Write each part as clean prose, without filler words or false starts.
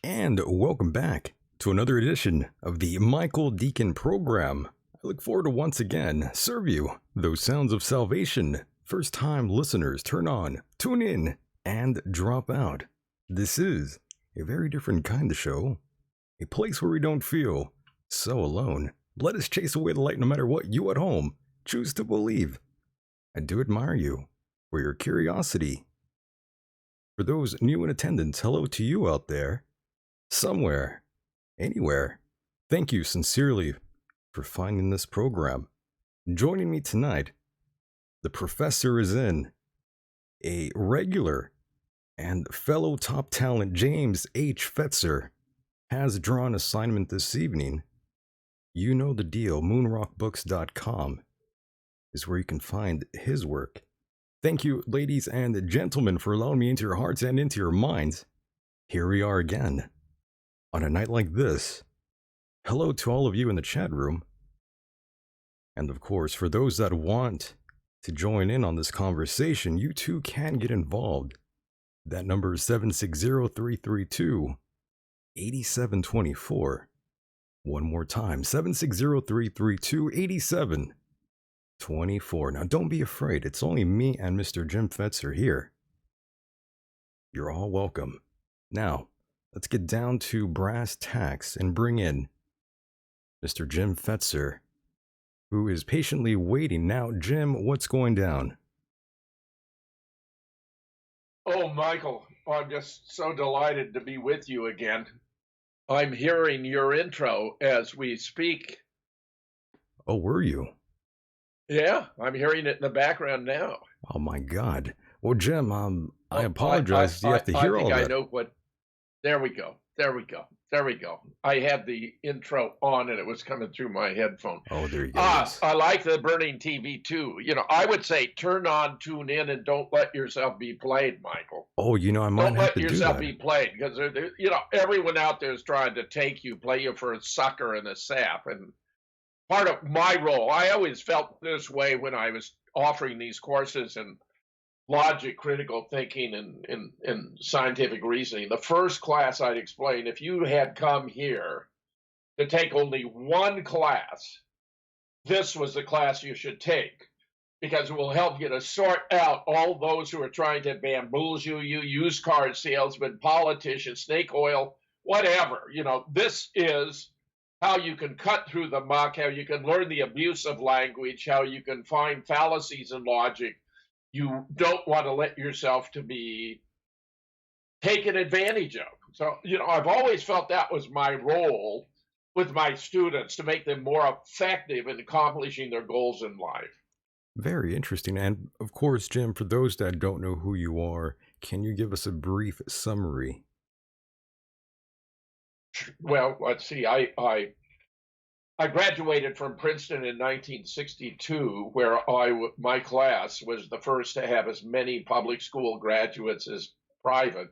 And welcome back to another edition of the Michael Decon program. I look forward to once again serve you those sounds of salvation. First time listeners, turn on, tune in, and drop out. This is a very different kind of show, a place where we don't feel so alone. Let us chase away the light no matter what you at home choose to believe. I do admire you for your curiosity. For those new in attendance, hello to you out there. Somewhere, anywhere. Thank you sincerely for finding this program. Joining me tonight, the professor is in, a regular and fellow top talent James H. Fetzer has drawn assignment this evening. You know the deal, moonrockbooks.com is where you can find his work. Thank you, ladies and gentlemen, for allowing me into your hearts and into your minds. Here we are again. On a night like this, hello to all of you in the chat room. And of course, for those that want to join in on this conversation, you too can get involved. That number is 760-332-8724. One more time, 760-332-8724. Now don't be afraid, it's only me and Mr. Jim Fetzer here. You're all welcome. Now, let's get down to brass tacks and bring in Mr. Jim Fetzer, who is patiently waiting. Now, Jim, what's going down? Oh, Michael, I'm just so delighted to be with you again. I'm hearing your intro as we speak. Oh, were you? Yeah, I'm hearing it in the background now. Oh, my God. Well, Jim, I apologize. You have to hear all that. I know what... There we go. I had the intro on and it was coming through my headphone. Oh, there you go. I like the burning TV too. I would say turn on, tune in, and don't let yourself be played, Michael. Oh, I might have to do that. Don't let yourself be played because, everyone out there is trying to take you, play you for a sucker and a sap. And part of my role, I always felt this way when I was offering these courses and logic, critical thinking, and scientific reasoning. The first class I'd explain, if you had come here to take only one class, this was the class you should take because it will help you to sort out all those who are trying to bamboozle you, used car salesmen, politicians, snake oil, whatever. This is how you can cut through the muck, how you can learn the abuse of language, how you can find fallacies in logic. You don't want to let yourself to be taken advantage of. So, I've always felt that was my role with my students to make them more effective in accomplishing their goals in life. Very interesting. And of course, Jim, for those that don't know who you are, can you give us a brief summary? Well, let's see. I graduated from Princeton in 1962, where my class was the first to have as many public school graduates as private.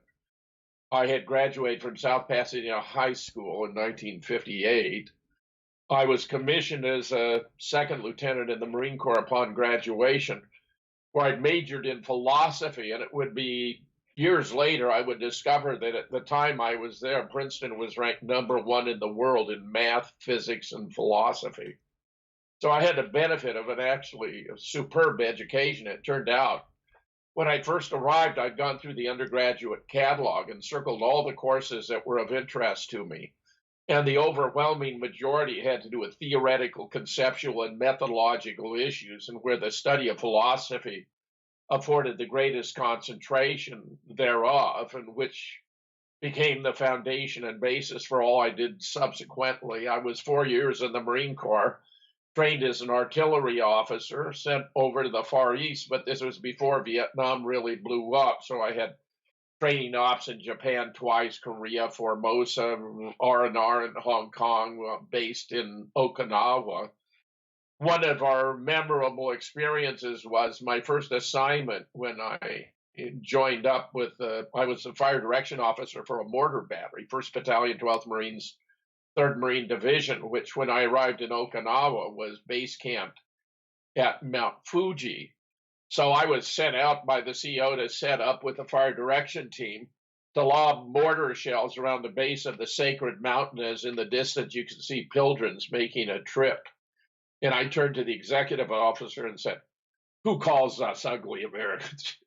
I had graduated from South Pasadena High School in 1958. I was commissioned as a second lieutenant in the Marine Corps upon graduation, where I majored in philosophy, and it would be years later, I would discover that at the time I was there, Princeton was ranked #1 in the world in math, physics, and philosophy. So I had the benefit of a superb education. It turned out when I first arrived, I'd gone through the undergraduate catalog and circled all the courses that were of interest to me. And the overwhelming majority had to do with theoretical, conceptual, and methodological issues, and where the study of philosophy afforded the greatest concentration thereof, and which became the foundation and basis for all I did subsequently. I was 4 years in the Marine Corps, trained as an artillery officer, sent over to the Far East, but this was before Vietnam really blew up, so I had training ops in Japan twice, Korea, Formosa, R&R in Hong Kong, based in Okinawa. One of our memorable experiences was my first assignment when I joined up with, I was the fire direction officer for a mortar battery, 1st Battalion, 12th Marines, 3rd Marine Division, which when I arrived in Okinawa was base camped at Mount Fuji. So I was sent out by the CO to set up with the fire direction team to lob mortar shells around the base of the sacred mountain as in the distance you can see pilgrims making a trip. And I turned to the executive officer and said, "Who calls us ugly Americans?"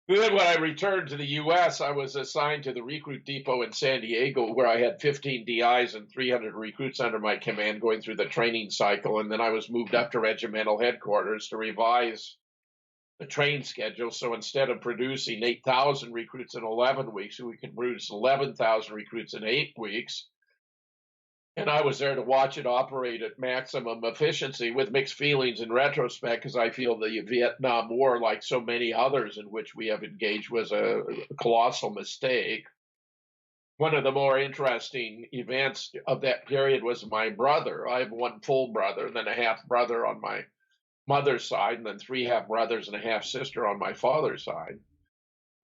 Then when I returned to the U.S., I was assigned to the recruit depot in San Diego, where I had 15 DIs and 300 recruits under my command going through the training cycle. And then I was moved up to regimental headquarters to revise the train schedule. So instead of producing 8,000 recruits in 11 weeks, we could produce 11,000 recruits in 8 weeks. And I was there to watch it operate at maximum efficiency with mixed feelings in retrospect, because I feel the Vietnam War, like so many others in which we have engaged, was a colossal mistake. One of the more interesting events of that period was my brother. I have one full brother, then a half brother on my mother's side, and then 3 half brothers and a half sister on my father's side.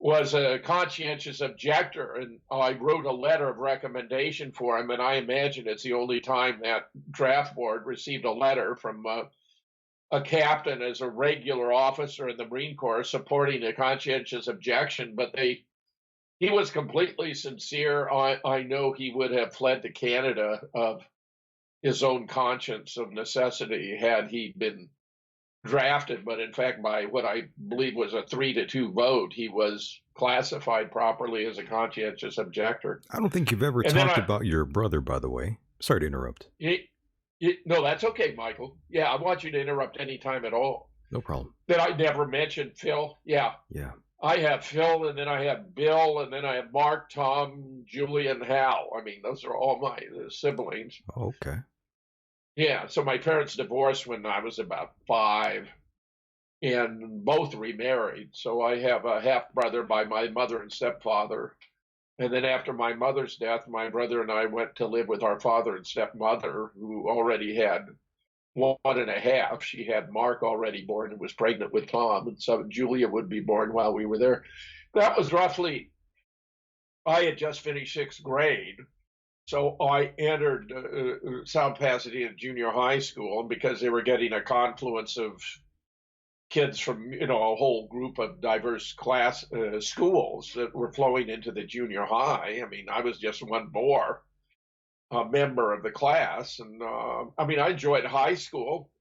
Was a conscientious objector, and I wrote a letter of recommendation for him, and I imagine it's the only time that draft board received a letter from a captain as a regular officer in the Marine Corps supporting a conscientious objection, but he was completely sincere. I know he would have fled to Canada of his own conscience of necessity had he been drafted, but in fact, by what I believe was a 3-2 vote, he was classified properly as a conscientious objector. I don't think you've ever talked about your brother, by the way. Sorry to interrupt. No, that's okay, Michael. Yeah, I want you to interrupt any time at all. No problem. That I never mentioned Phil. Yeah. Yeah. I have Phil, and then I have Bill, and then I have Mark, Tom, Julie, and Hal. I mean, those are all my siblings. Okay. Yeah, so my parents divorced when I was about 5, and both remarried. So I have a half brother by my mother and stepfather. And then after my mother's death, my brother and I went to live with our father and stepmother, who already had 1 1/2. She had Mark already born and was pregnant with Tom, and so Julia would be born while we were there. That was roughly, I had just finished 6th grade. So I entered South Pasadena Junior High School, and because they were getting a confluence of kids from a whole group of diverse class schools that were flowing into the junior high. I mean, I was just one more member of the class, and I enjoyed high school.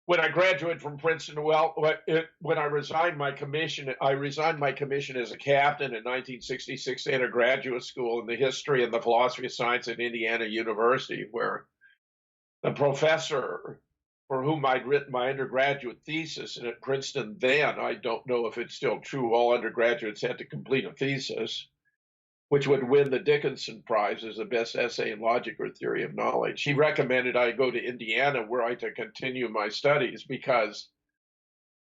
When I graduated from Princeton, when I resigned my commission as a captain in 1966 to enter graduate school in the history and the philosophy of science at Indiana University, where the professor for whom I'd written my undergraduate thesis, and at Princeton then, I don't know if it's still true, all undergraduates had to complete a thesis, which would win the Dickinson Prize as the best essay in logic or theory of knowledge. He recommended I go to Indiana where I could continue my studies because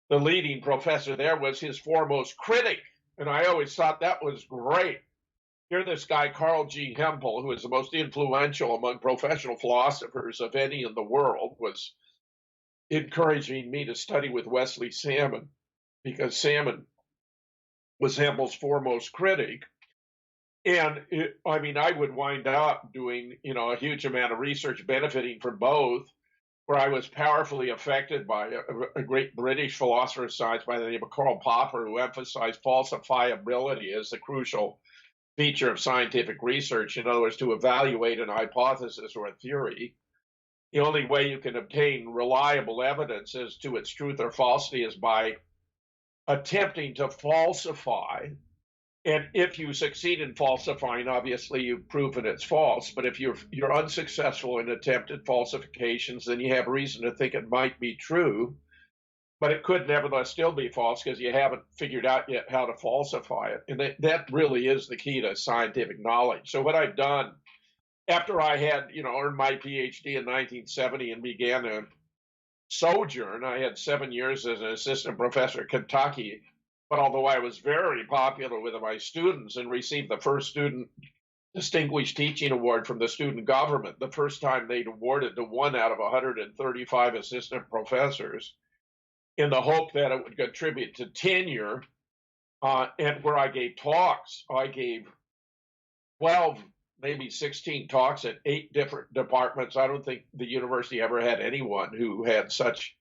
the leading professor there was his foremost critic. And I always thought that was great. Here, this guy, Carl G. Hempel, who is the most influential among professional philosophers of any in the world, was encouraging me to study with Wesley Salmon, because Salmon was Hempel's foremost critic. And I would wind up doing, a huge amount of research benefiting from both, where I was powerfully affected by a great British philosopher of science by the name of Karl Popper, who emphasized falsifiability as the crucial feature of scientific research. In other words, to evaluate an hypothesis or a theory, the only way you can obtain reliable evidence as to its truth or falsity is by attempting to falsify. And if you succeed in falsifying, obviously you've proven it's false. But if you're unsuccessful in attempted falsifications, then you have reason to think it might be true, but it could nevertheless still be false because you haven't figured out yet how to falsify it. And that really is the key to scientific knowledge. So what I've done after I had, earned my PhD in 1970 and began a sojourn, I had 7 years as an assistant professor at Kentucky. But although I was very popular with my students and received the first student distinguished teaching award from the student government, the first time they'd awarded to 1 out of 135 assistant professors, in the hope that it would contribute to tenure, and where I gave talks. I gave 12, maybe 16 talks at 8 different departments. I don't think the university ever had anyone who had such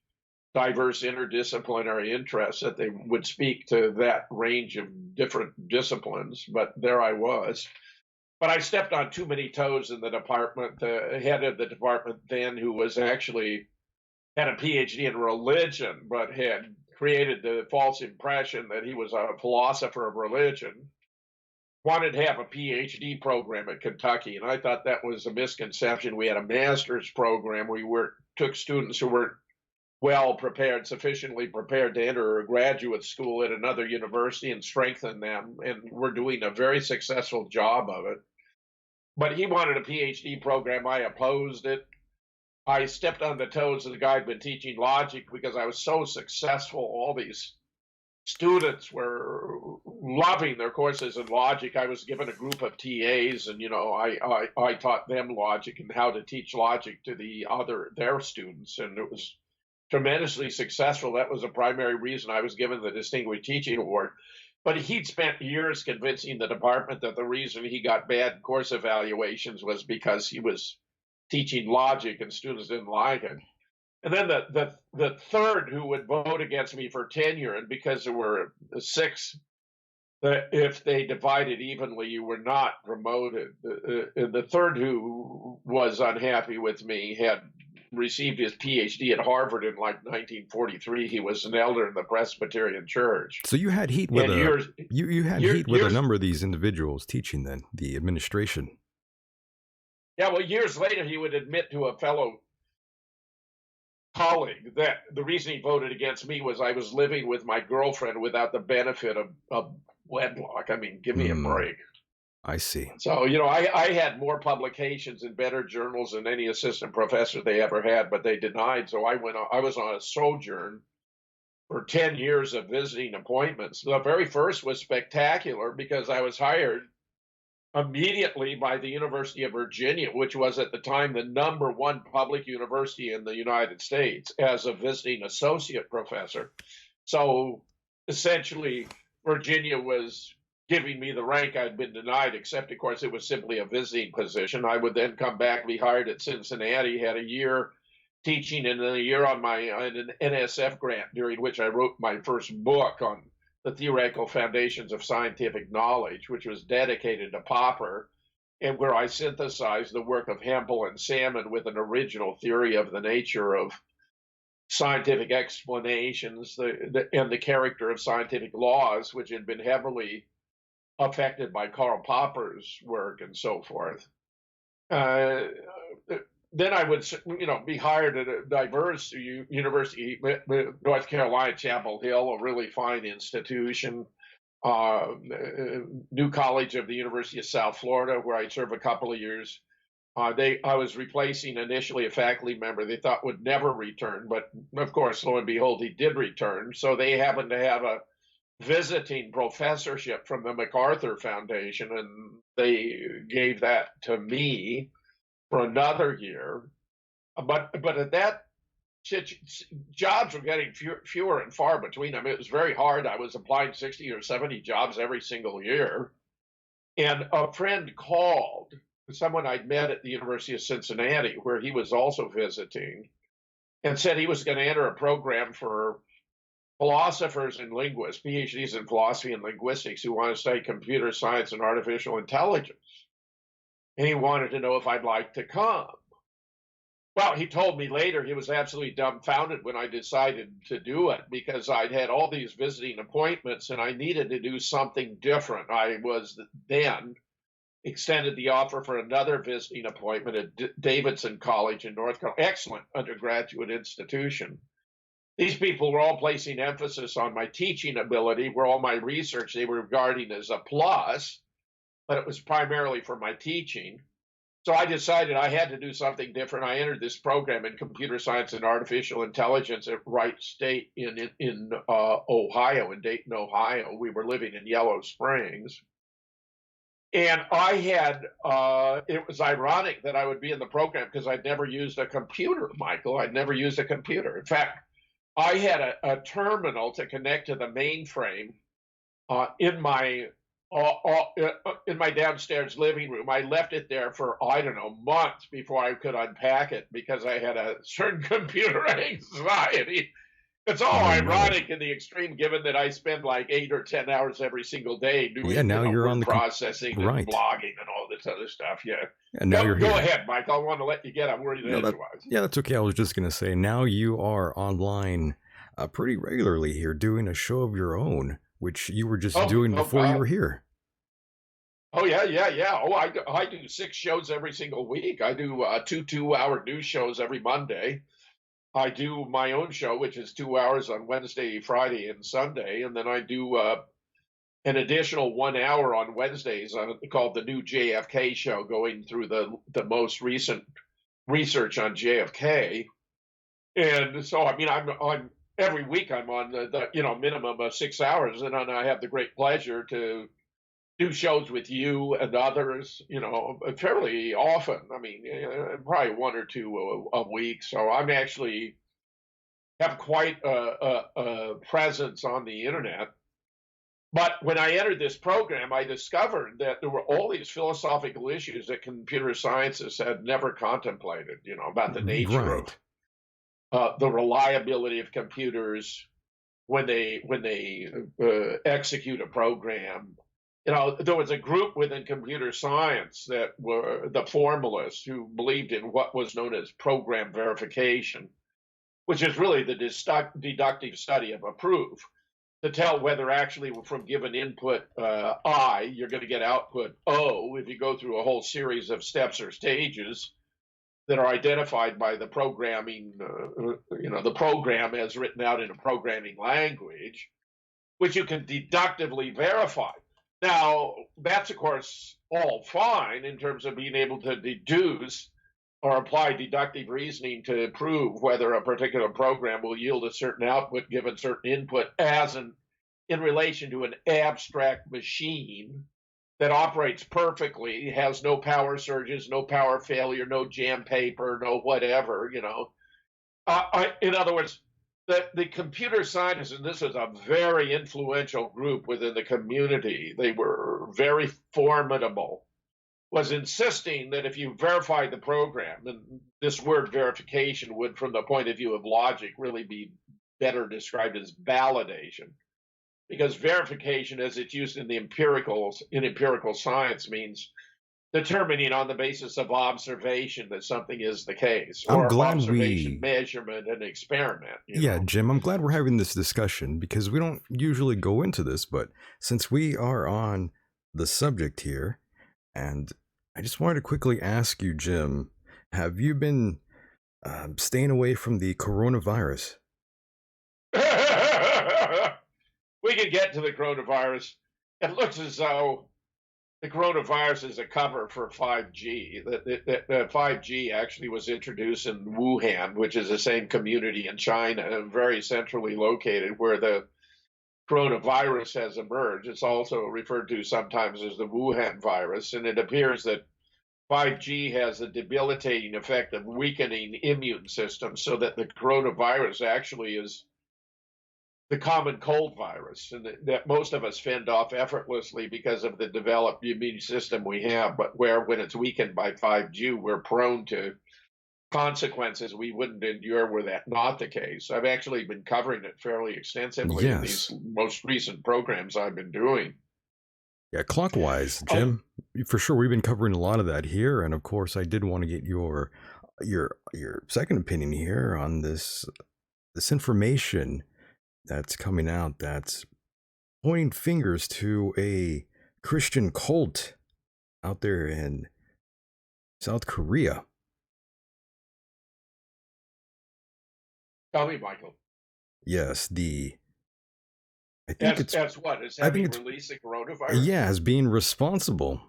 diverse interdisciplinary interests that they would speak to that range of different disciplines. But there I was. But I stepped on too many toes in the department. The head of the department then, who was actually had a PhD in religion, but had created the false impression that he was a philosopher of religion, wanted to have a PhD program at Kentucky. And I thought that was a misconception. We had a master's program. We took students who weren't well prepared, sufficiently prepared to enter a graduate school at another university and strengthen them. And we're doing a very successful job of it. But he wanted a PhD program. I opposed it. I stepped on the toes of the guy who'd been teaching logic because I was so successful. All these students were loving their courses in logic. I was given a group of TAs, and I taught them logic and how to teach logic to their students, and it was tremendously successful. That was the primary reason I was given the Distinguished Teaching Award. But he'd spent years convincing the department that the reason he got bad course evaluations was because he was teaching logic and students didn't like it. And then the third who would vote against me for tenure, and because there were 6, if they divided evenly, you were not promoted. The third who was unhappy with me had received his PhD at Harvard in like 1943. He was an elder in the Presbyterian Church. So you had heat with a number of these individuals teaching then, the administration. Yeah, well, years later, he would admit to a fellow colleague that the reason he voted against me was I was living with my girlfriend without the benefit of wedlock. I mean, give me a break. I see. So, I had more publications in better journals than any assistant professor they ever had, but they denied. So I was on a sojourn for 10 years of visiting appointments. The very first was spectacular because I was hired immediately by the University of Virginia, which was at the time the #1 public university in the United States, as a visiting associate professor. So essentially, Virginia was giving me the rank I'd been denied, except, of course, it was simply a visiting position. I would then come back and be hired at Cincinnati, had a year teaching and then a year on an NSF grant, during which I wrote my first book on the theoretical foundations of scientific knowledge, which was dedicated to Popper, and where I synthesized the work of Hempel and Salmon with an original theory of the nature of scientific explanations and the character of scientific laws, which had been heavily affected by Karl Popper's work and so forth. Then I would, be hired at a diverse university, North Carolina, Chapel Hill, a really fine institution, New College of the University of South Florida, where I served a couple of years. I was replacing initially a faculty member they thought would never return, but of course, lo and behold, he did return. So they happened to have a visiting professorship from the MacArthur Foundation, and they gave that to me for another year. But at that, jobs were getting fewer and far between. I mean, it was very hard. I was applying 60 or 70 jobs every single year. And a friend called, someone I'd met at the University of Cincinnati, where he was also visiting, and said he was going to enter a program for philosophers and linguists, PhDs in philosophy and linguistics, who want to study computer science and artificial intelligence. And he wanted to know if I'd like to come. Well, he told me later he was absolutely dumbfounded when I decided to do it, because I'd had all these visiting appointments and I needed to do something different. I was then extended the offer for another visiting appointment at Davidson College in North Carolina, excellent undergraduate institution. These people were all placing emphasis on my teaching ability, where all my research they were regarding as a plus, but it was primarily for my teaching. So I decided I had to do something different. I entered this program in computer science and artificial intelligence at Wright State in Ohio, in Dayton, Ohio. We were living in Yellow Springs. And I had, it was ironic that I would be in the program because I'd never used a computer, Michael. I'd never used a computer. In fact, I had a terminal to connect to the mainframe in my downstairs living room. I left it there for, months before I could unpack it because I had a certain computer anxiety. It's all Oh no. ironic in the extreme, given that I spend like 8 or 10 hours every single day Yeah, doing, now you're on word the processing and right. blogging and all this other stuff. Yeah. And now you're Go here. ahead, Mike. I want to let you get. I'm worried No, that edgewise. yeah, that's okay. I was just gonna say now you are online pretty regularly here doing a show of your own, which you were just doing Oh before you God. were here. Oh yeah. Oh, I do 6 shows every single week. I do two-hour news shows every Monday. I do my own show, which is 2 hours on Wednesday, Friday, and Sunday, and then I do an additional 1 hour on Wednesdays called the New JFK Show, going through the most recent research on JFK. And so, I mean, I'm every week I'm on the minimum of 6 hours, and then I have the great pleasure to do shows with you and others, fairly often. I mean, probably one or two a week. So I'm actually have quite a presence on the internet. But when I entered this program, I discovered that there were all these philosophical issues that computer scientists had never contemplated, about the nature of Right. the reliability of computers when they execute a program. There was a group within computer science that were the formalists who believed in what was known as program verification, which is really the deductive study of a proof to tell whether actually from given input I, you're going to get output O if you go through a whole series of steps or stages that are identified by the programming, the program as written out in a programming language, which you can deductively verify. Now, that's, of course, all fine in terms of being able to deduce or apply deductive reasoning to prove whether a particular program will yield a certain output given certain input in relation to an abstract machine that operates perfectly, has no power surges, no power failure, no jam paper, no whatever, in other words, the computer scientists, and this is a very influential group within the community, they were very formidable, was insisting that if you verify the program, and this word verification would, from the point of view of logic, really be better described as validation, because verification, as it's used in empirical science, means determining on the basis of observation that something is the case, I'm or glad observation, we measurement, and experiment. Yeah, Jim, I'm glad we're having this discussion because we don't usually go into this, but since we are on the subject here, and I just wanted to quickly ask you, Jim, have you been staying away from the coronavirus? We can get to the coronavirus. It looks as though the coronavirus is a cover for 5G. The 5G actually was introduced in Wuhan, which is the same community in China, very centrally located, where the coronavirus has emerged. It's also referred to sometimes as the Wuhan virus, and it appears that 5G has a debilitating effect of weakening immune systems, so that the coronavirus actually is the common cold virus, and that most of us fend off effortlessly because of the developed immune system we have, but where when it's weakened by 5G, we're prone to consequences we wouldn't endure were that not the case. I've actually been covering it fairly extensively in these Yes. most recent programs I've been doing. Yeah, clockwise, Oh, Jim. For sure, we've been covering a lot of that here, and of course, I did want to get your second opinion here on this information that's coming out that's pointing fingers to a Christian cult out there in South Korea. tell me, Michael. Yes, As what? As I think having it's released the coronavirus? yeah, as being responsible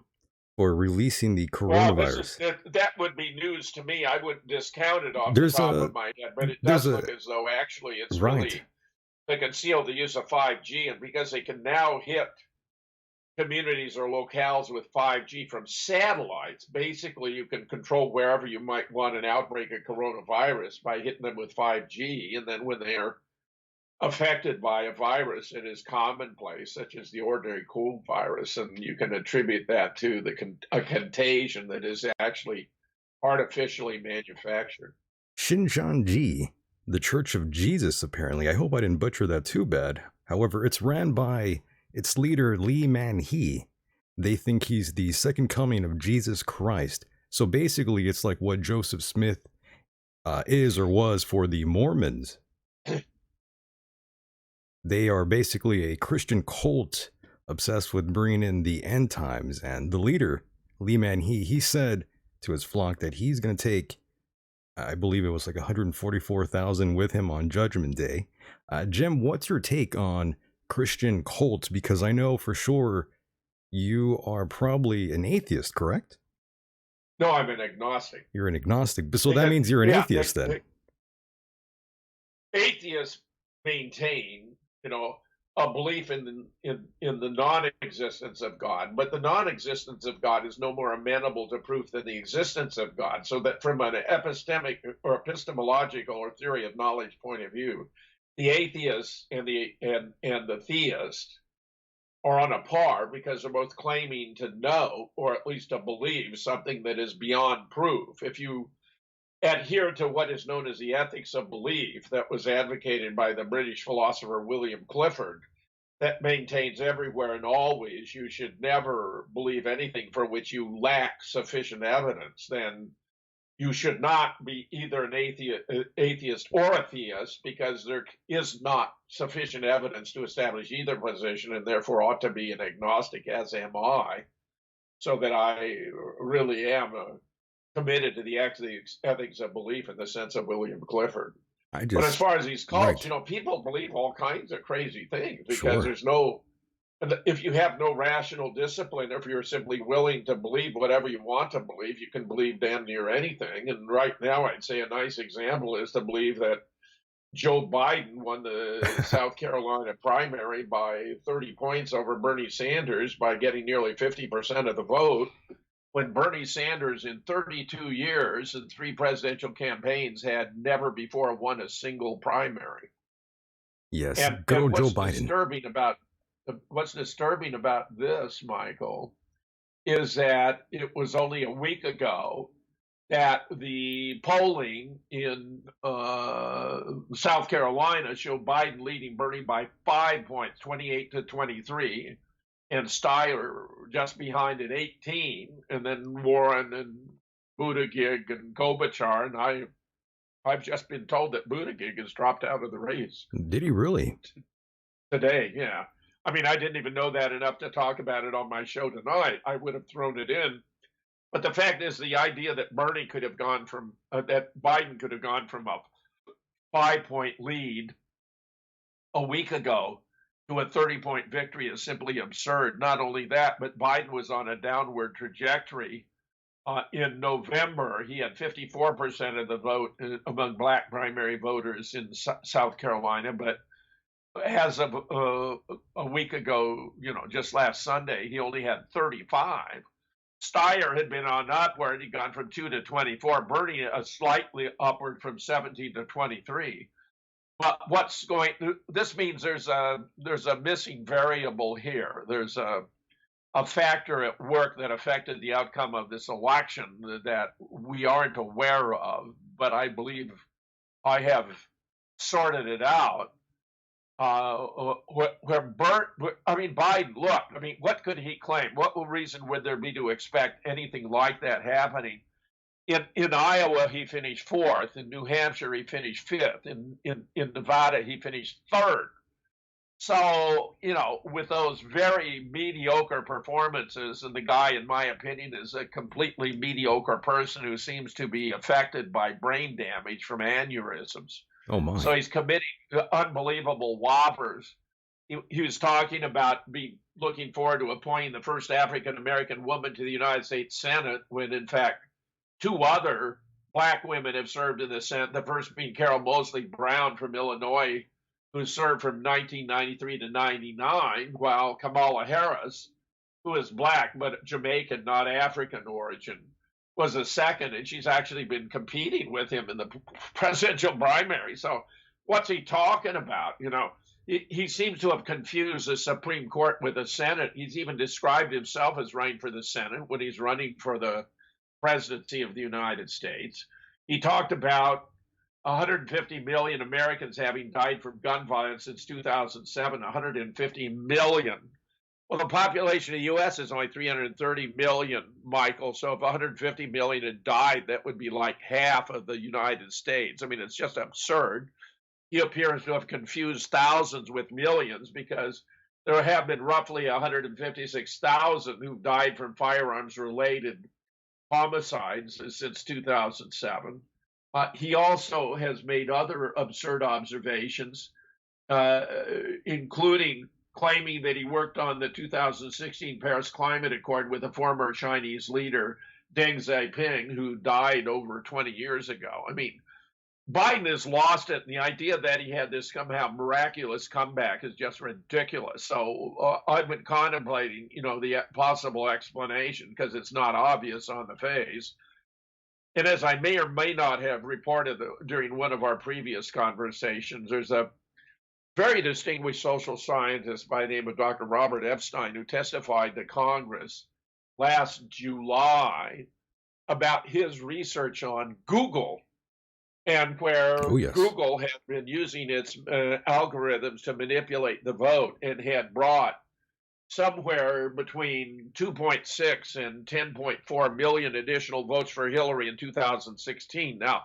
for releasing the Well, coronavirus. that would be news to me. I wouldn't discount it off the There's top a of my head, but it there's does a look as though actually it's right. really to conceal the use of 5G, and because they can now hit communities or locales with 5G from satellites, basically you can control wherever you might want an outbreak of coronavirus by hitting them with 5G, and then when they're affected by a virus that is commonplace, such as the ordinary cold virus, and you can attribute that to a contagion that is actually artificially manufactured. Shinjanji. the Church of Jesus, apparently. I hope I didn't butcher that too bad. However, it's ran by its leader, Lee Man-hee. They think he's the second coming of Jesus Christ. So basically, it's like what Joseph Smith is or was for the Mormons. They are basically a Christian cult obsessed with bringing in the end times. And the leader, Lee Man-hee, he said to his flock that he's going to take, I believe it was like 144,000 with him on Judgment Day. Jim, what's your take on Christian cults? Because I know for sure you are probably an atheist, correct? No, I'm an agnostic. You're an agnostic. So that means you're an atheist then. Atheists maintain, a belief in the non-existence of God, but the non-existence of God is no more amenable to proof than the existence of God. So that from an epistemic or epistemological or theory of knowledge point of view, the atheist and the theist are on a par because they're both claiming to know or at least to believe something that is beyond proof. If you adhere to what is known as the ethics of belief that was advocated by the British philosopher William Clifford, that maintains everywhere and always you should never believe anything for which you lack sufficient evidence, then you should not be either an atheist or a theist, because there is not sufficient evidence to establish either position, and therefore ought to be an agnostic, as am I, so that I really am committed to the ethics of belief in the sense of William Clifford. But as far as these cults, people believe all kinds of crazy things because there's no, if you have no rational discipline, if you're simply willing to believe whatever you want to believe, you can believe damn near anything. And right now, I'd say a nice example is to believe that Joe Biden won the South Carolina primary by 30 points over Bernie Sanders by getting nearly 50% of the vote, when Bernie Sanders in 32 years and 3 presidential campaigns had never before won a single primary. Yes, and good old Joe Biden. What's disturbing about this, Michael, is that it was only a week ago that the polling in South Carolina showed Biden leading Bernie by 5 points, 28-23, and Steyer just behind at 18, and then Warren and Buttigieg and Klobuchar, and I've just been told that Buttigieg has dropped out of the race. Did he really? Today, yeah. I mean, I didn't even know that enough to talk about it on my show tonight. I would have thrown it in. But the fact is, the idea that Bernie could have gone from, that Biden could have gone from a 5-point lead a week ago to a 30-point victory is simply absurd. Not only that, but Biden was on a downward trajectory. In November, he had 54% of the vote among black primary voters in South Carolina, but as of a week ago, just last Sunday, he only had 35. Steyer had been on upward. He'd gone from 2 to 24. Bernie slightly upward from 17 to 23. But this means there's a missing variable here. There's a factor at work that affected the outcome of this election that we aren't aware of, but I believe I have sorted it out. Biden, look, what could he claim? What reason would there be to expect anything like that happening? In Iowa, he finished 4th. In New Hampshire, he finished 5th. In Nevada, he finished 3rd. So, with those very mediocre performances, and the guy, in my opinion, is a completely mediocre person who seems to be affected by brain damage from aneurysms. Oh my. So he's committing unbelievable whoppers. He was talking about looking forward to appointing the first African-American woman to the United States Senate, when in fact 2 other black women have served in the Senate, the first being Carol Moseley Brown from Illinois, who served from 1993 to 99, while Kamala Harris, who is black but Jamaican, not African origin, was a second, and she's actually been competing with him in the presidential primary. So what's he talking about? He seems to have confused the Supreme Court with the Senate. He's even described himself as running for the Senate when he's running for the presidency of the United States. He talked about 150 million Americans having died from gun violence since 2007, 150 million. Well, the population of the U.S. is only 330 million, Michael. So if 150 million had died, that would be like half of the United States. I mean, it's just absurd. He appears to have confused thousands with millions because there have been roughly 156,000 who've died from firearms-related homicides since 2007. He also has made other absurd observations, including claiming that he worked on the 2016 Paris Climate Accord with a former Chinese leader, Deng Xiaoping, who died over 20 years ago. I mean, Biden has lost it. And the idea that he had this somehow miraculous comeback is just ridiculous. So I've been contemplating, the possible explanation because it's not obvious on the face. And as I may or may not have reported during one of our previous conversations, there's a very distinguished social scientist by the name of Dr. Robert Epstein who testified to Congress last July about his research on Google and where Google had been using its algorithms to manipulate the vote and had brought somewhere between 2.6 and 10.4 million additional votes for Hillary in 2016. Now,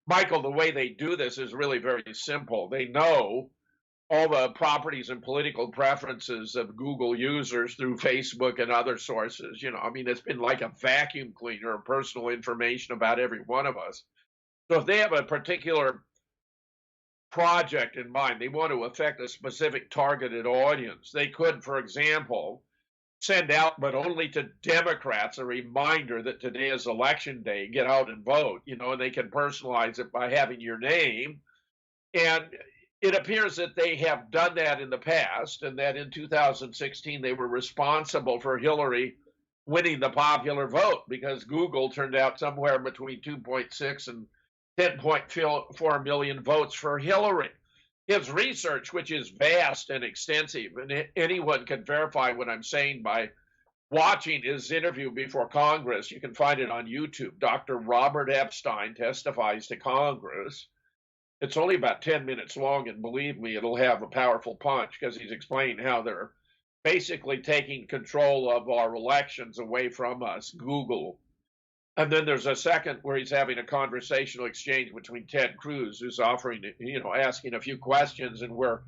Michael, the way they do this is really very simple. They know all the properties and political preferences of Google users through Facebook and other sources. It's been like a vacuum cleaner of personal information about every one of us. So if they have a particular project in mind, they want to affect a specific targeted audience, they could, for example, send out, but only to Democrats, a reminder that today is election day, get out and vote, and they can personalize it by having your name. And it appears that they have done that in the past, and that in 2016 they were responsible for Hillary winning the popular vote because Google turned out somewhere between 2.6 and 10.4 million votes for Hillary. His research, which is vast and extensive, and anyone can verify what I'm saying by watching his interview before Congress. You can find it on YouTube. Dr. Robert Epstein testifies to Congress. It's only about 10 minutes long, and believe me, it'll have a powerful punch because he's explaining how they're basically taking control of our elections away from us, Google. And then there's a second where he's having a conversational exchange between Ted Cruz, who's offering, asking a few questions, and where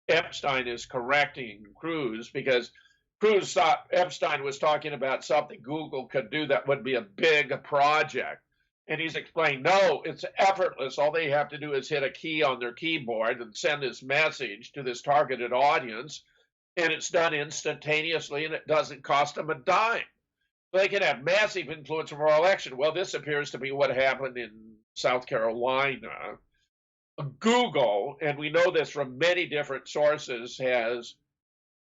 Epstein is correcting Cruz because Cruz thought Epstein was talking about something Google could do that would be a big project. And he's explained, no, it's effortless. All they have to do is hit a key on their keyboard and send this message to this targeted audience, and it's done instantaneously, and it doesn't cost them a dime. They can have massive influence over our election. Well, this appears to be what happened in South Carolina. Google, and we know this from many different sources, has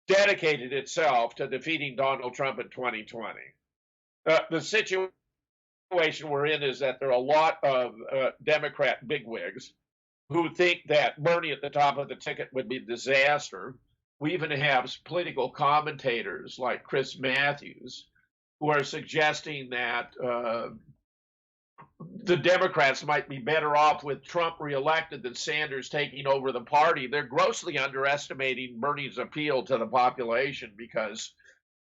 dedicated itself to defeating Donald Trump in 2020. The situation we're in is that there are a lot of Democrat bigwigs who think that Bernie at the top of the ticket would be a disaster. We even have political commentators like Chris Matthews who are suggesting that the Democrats might be better off with Trump reelected than Sanders taking over the party. They're grossly underestimating Bernie's appeal to the population because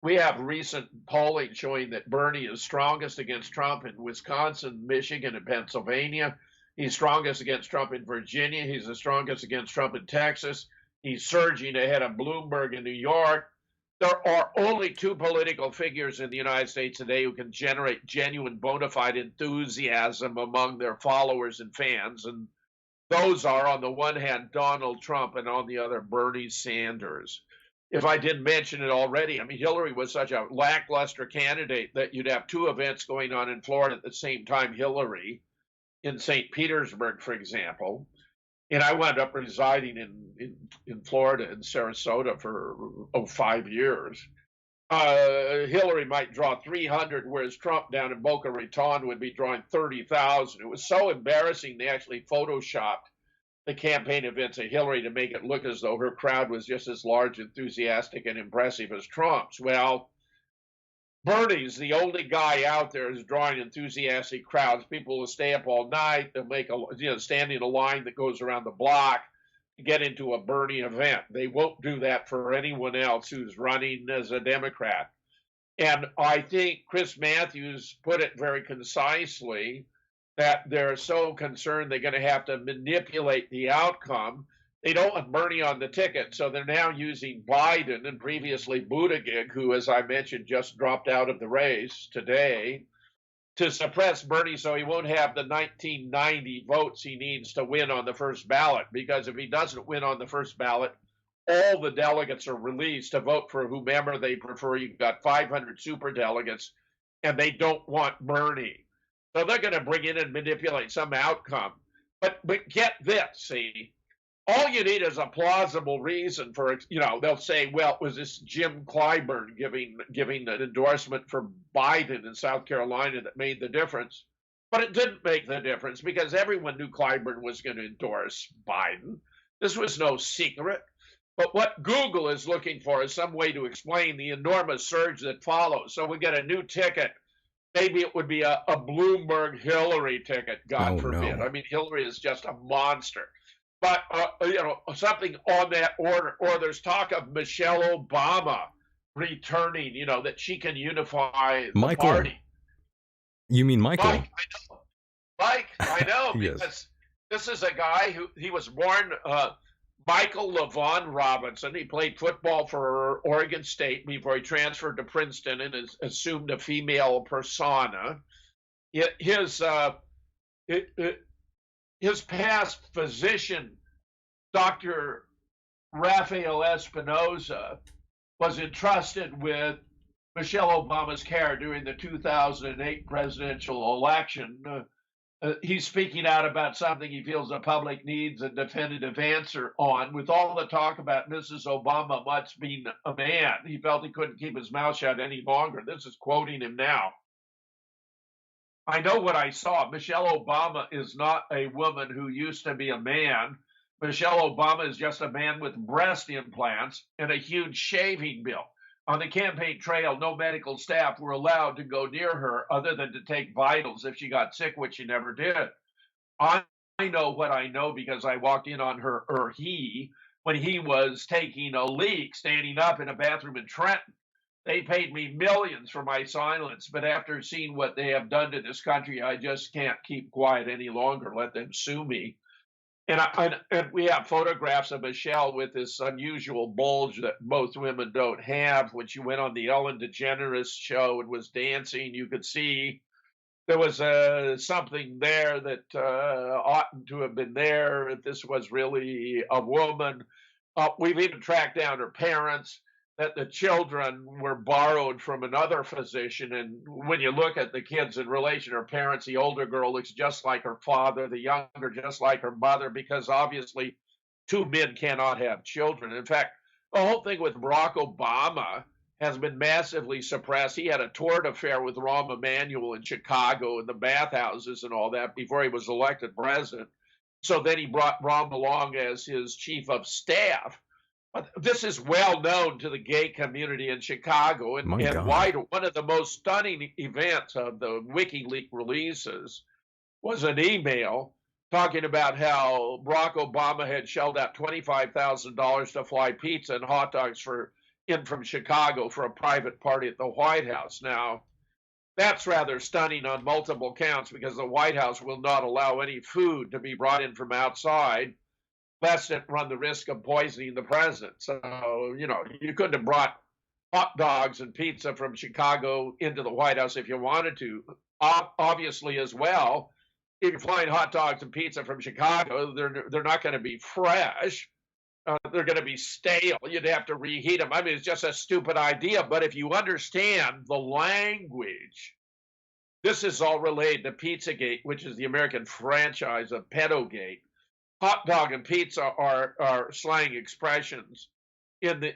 we have recent polling showing that Bernie is strongest against Trump in Wisconsin, Michigan, and Pennsylvania. He's strongest against Trump in Virginia. He's the strongest against Trump in Texas. He's surging ahead of Bloomberg in New York. There are only two political figures in the United States today who can generate genuine bona fide enthusiasm among their followers and fans. And those are, on the one hand, Donald Trump, and on the other, Bernie Sanders. If I didn't mention it already, Hillary was such a lackluster candidate that you'd have two events going on in Florida at the same time, Hillary, in St. Petersburg, for example. And I wound up residing in Florida, in Sarasota, for 5 years. Hillary might draw 300, whereas Trump down in Boca Raton would be drawing 30,000. It was so embarrassing they actually photoshopped the campaign events of Hillary to make it look as though her crowd was just as large, enthusiastic, and impressive as Trump's. Well, Bernie's the only guy out there who's drawing enthusiastic crowds. People will stay up all night. They'll make stand in a line that goes around the block to get into a Bernie event. They won't do that for anyone else who's running as a Democrat. And I think Chris Matthews put it very concisely that they're so concerned they're going to have to manipulate the outcome. They don't want Bernie on the ticket, so they're now using Biden and previously Buttigieg, who, as I mentioned, just dropped out of the race today, to suppress Bernie so he won't have the 1990 votes he needs to win on the first ballot. Because if he doesn't win on the first ballot, all the delegates are released to vote for whomever they prefer. You've got 500 super delegates, and they don't want Bernie. So they're going to bring in and manipulate some outcome. But get this, see, all you need is a plausible reason for it. They'll say, well, it was this Jim Clyburn giving an endorsement for Biden in South Carolina that made the difference. But it didn't make the difference because everyone knew Clyburn was going to endorse Biden. This was no secret. But what Google is looking for is some way to explain the enormous surge that follows. So we get a new ticket. Maybe it would be a Bloomberg Hillary ticket, God forbid. No. I mean, Hillary is just a monster. But, something on that order. Or there's talk of Michelle Obama returning, that she can unify the party. You mean Michael? Mike, I know. Yes. Because this is a guy he was born Michael LaVaughn Robinson. He played football for Oregon State before he transferred to Princeton and assumed a female persona. His past physician, Dr. Rafael Espinoza, was entrusted with Michelle Obama's care during the 2008 presidential election. He's speaking out about something he feels the public needs a definitive answer on. With all the talk about Mrs. Obama much being a man, he felt he couldn't keep his mouth shut any longer. This is quoting him now. I know what I saw. Michelle Obama is not a woman who used to be a man. Michelle Obama is just a man with breast implants and a huge shaving bill. On the campaign trail, no medical staff were allowed to go near her other than to take vitals if she got sick, which she never did. I know what I know because I walked in on her, or he, when he was taking a leak standing up in a bathroom in Trenton. They paid me millions for my silence, but after seeing what they have done to this country, I just can't keep quiet any longer. Let them sue me. And we have photographs of Michelle with this unusual bulge that most women don't have. When she went on the Ellen DeGeneres show and was dancing, you could see there was something there that oughtn't to have been there if this was really a woman. We've even tracked down her parents, that the children were borrowed from another physician. And when you look at the kids in relation to her parents, the older girl looks just like her father, the younger just like her mother, because obviously two men cannot have children. In fact, the whole thing with Barack Obama has been massively suppressed. He had a torrid affair with Rahm Emanuel in Chicago in the bathhouses and all that before he was elected president. So then he brought Rahm along as his chief of staff. This is well known to the gay community in Chicago, and wider. One of the most stunning events of the WikiLeaks releases was an email talking about how Barack Obama had shelled out $25,000 to fly pizza and hot dogs in from Chicago for a private party at the White House. Now, that's rather stunning on multiple counts because the White House will not allow any food to be brought in from outside, lest it run the risk of poisoning the president. So, you couldn't have brought hot dogs and pizza from Chicago into the White House if you wanted to. Obviously, as well, if you're flying hot dogs and pizza from Chicago, they're not going to be fresh. They're going to be stale. You'd have to reheat them. I mean, it's just a stupid idea. But if you understand the language, this is all related to Pizzagate, which is the American franchise of Pedogate. Hot dog and pizza are slang expressions in the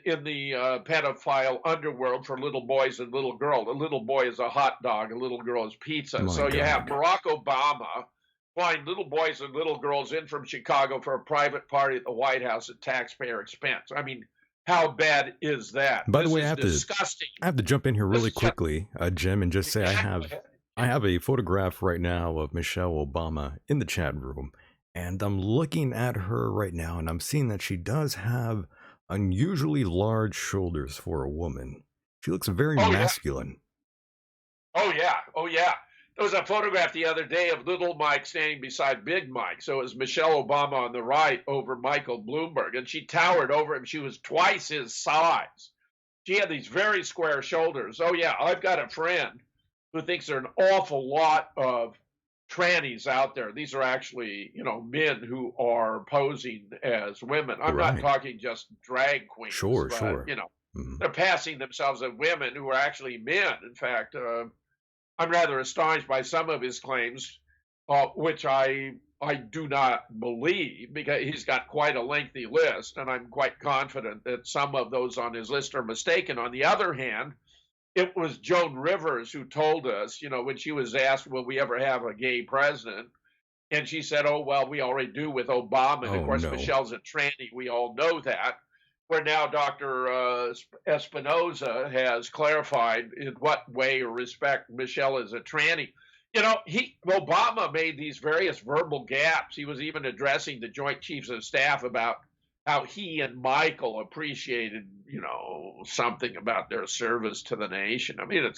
pedophile underworld for little boys and little girls. A little boy is a hot dog, a little girl is pizza. You have Barack Obama flying little boys and little girls in from Chicago for a private party at the White House at taxpayer expense. I mean, How bad is that? By the This way, is disgusting. I have to jump in here This really is just, quickly, Jim, and just say I have a photograph right now of Michelle Obama in the chat room, and I'm looking at her right now, and I'm seeing that she does have unusually large shoulders for a woman. She looks very oh yeah, masculine. oh yeah, oh yeah. There was a photograph the other day of little Mike standing beside Big Mike. So it was Michelle Obama on the right over Michael Bloomberg, and she towered over him. She was twice his size. She had these very square shoulders. Oh yeah, I've got a friend who thinks there are an awful lot of trannies out there. These are actually, men who are posing as women. I'm not Right. talking just drag queens, Sure, but sure. Mhm. they're passing themselves as women who are actually men. In fact, I'm rather astonished by some of his claims, which I do not believe because he's got quite a lengthy list, and I'm quite confident that some of those on his list are mistaken. On the other hand, it was Joan Rivers who told us, when she was asked, will we ever have a gay president? And she said, oh, well, we already do with Obama. And of Oh course, no. Michelle's a tranny. We all know that. Where now Dr. Espinoza has clarified in what way or respect Michelle is a tranny. Obama made these various verbal gaps. He was even addressing the Joint Chiefs of Staff about how he and Michael appreciated, something about their service to the nation. I mean,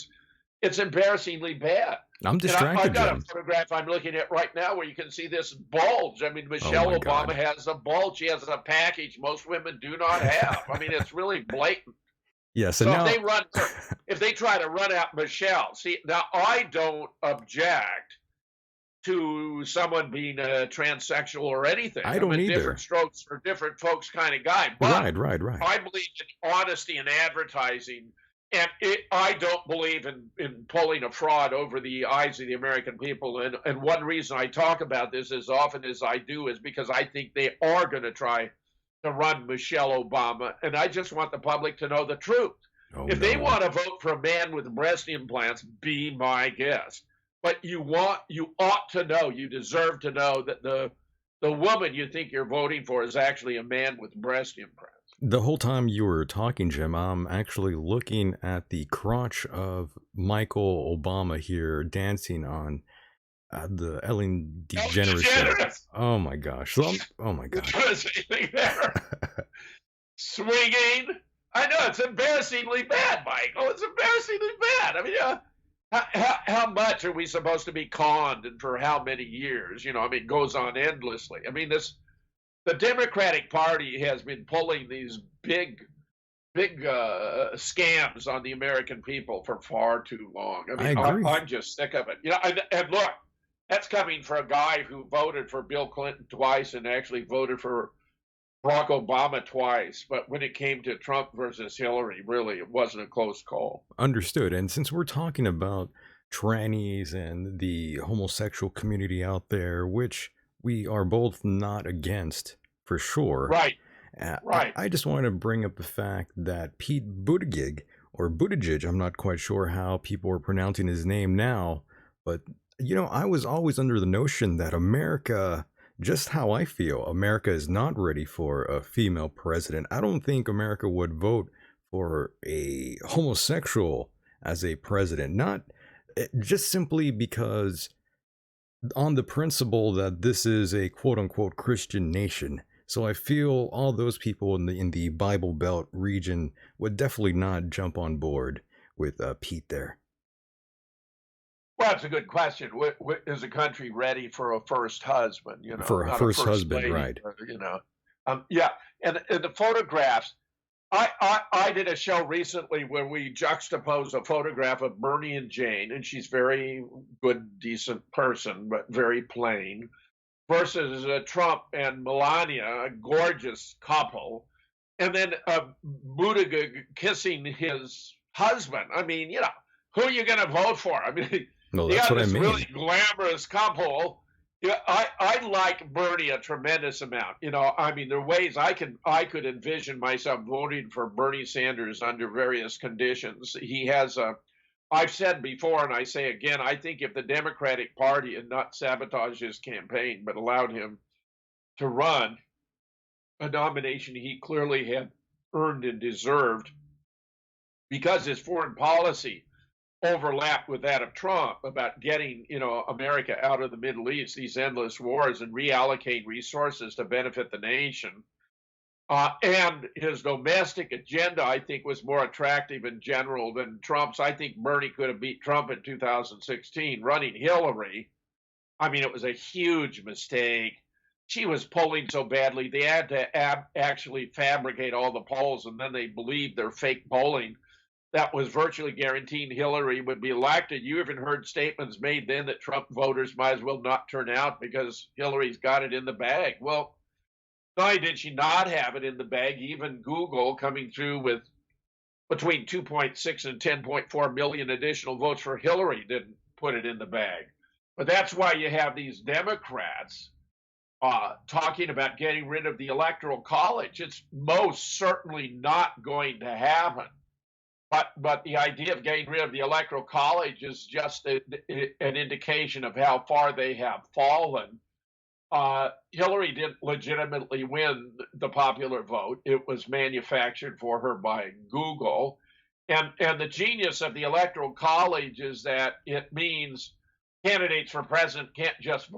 it's embarrassingly bad. I'm And I've distracted, got a Jim. photograph I'm looking at right now where you can see this bulge. I mean, Oh Michelle my Obama God. has a bulge. She has a package most women do not have. I mean, it's really blatant. Yes, and So now if they try to run out Michelle, see, now I don't object to someone being a transsexual or anything. I I'm don't a either. different strokes for different folks kind of guy. But Right. I believe in honesty in advertising, and I don't believe in pulling a fraud over the eyes of the American people. And one reason I talk about this as often as I do is because I think they are going to try to run Michelle Obama, and I just want the public to know the truth. Oh If they no. want to vote for a man with breast implants, be my guest. But you ought to know, you deserve to know that the woman you think you're voting for is actually a man with breast implants. The whole time you were talking, Jim, I'm actually looking at the crotch of Michael Obama here dancing on the Ellen Ellen DeGeneres show. DeGeneres. Oh my gosh. Oh my gosh. There's anything there. Swinging. I know it's embarrassingly bad, Michael. It's embarrassingly bad. I mean, how much are we supposed to be conned and for how many years? It goes on endlessly. I mean, the Democratic Party has been pulling these big scams on the American people for far too long. I mean, I agree. I'm just sick of it. And look, that's coming for a guy who voted for Bill Clinton twice and actually voted for Barack Obama twice. But when it came to Trump versus Hillary, really, it wasn't a close call. Understood. And since we're talking about trannies and the homosexual community out there, which we are both not against for sure. Right. I just want to bring up the fact that Pete Buttigieg, or Buttigieg, I'm not quite sure how people are pronouncing his name now, but I was always under the notion that America, just how I feel, America is not ready for a female president. I don't think America would vote for a homosexual as a president, not just simply because on the principle that this is a quote unquote Christian nation. So I feel all those people in the Bible Belt region would definitely not jump on board with Pete there. Well, that's a good question. Is the country ready for a first husband? For a not first husband, lady, right? Yeah. And the photographs. I did a show recently where we juxtaposed a photograph of Bernie and Jane, and she's very good, decent person, but very plain, versus Trump and Melania, a gorgeous couple, and then Buttigieg kissing his husband. I mean, who are you going to vote for? I mean, No, you that's got what I this mean. really glamorous couple. Yeah, I like Bernie a tremendous amount. I mean, there are ways I could envision myself voting for Bernie Sanders under various conditions. He has I've said before, and I say again, I think if the Democratic Party had not sabotaged his campaign, but allowed him to run a nomination he clearly had earned and deserved because his foreign policy overlapped with that of Trump about getting, America out of the Middle East, these endless wars, and reallocating resources to benefit the nation. And his domestic agenda, I think, was more attractive in general than Trump's. I think Bernie could have beat Trump in 2016. Running Hillary, I mean, it was a huge mistake. She was polling so badly, they had to actually fabricate all the polls, and then they believed their fake polling that was virtually guaranteeing Hillary would be elected. You even heard statements made then that Trump voters might as well not turn out because Hillary's got it in the bag. Well, not only did she not have it in the bag, even Google coming through with between 2.6 and 10.4 million additional votes for Hillary didn't put it in the bag. But that's why you have these Democrats talking about getting rid of the Electoral College. It's most certainly not going to happen. But the idea of getting rid of the Electoral College is just an indication of how far they have fallen. Hillary didn't legitimately win the popular vote. It was manufactured for her by Google. And the genius of the Electoral College is that it means candidates for president can't just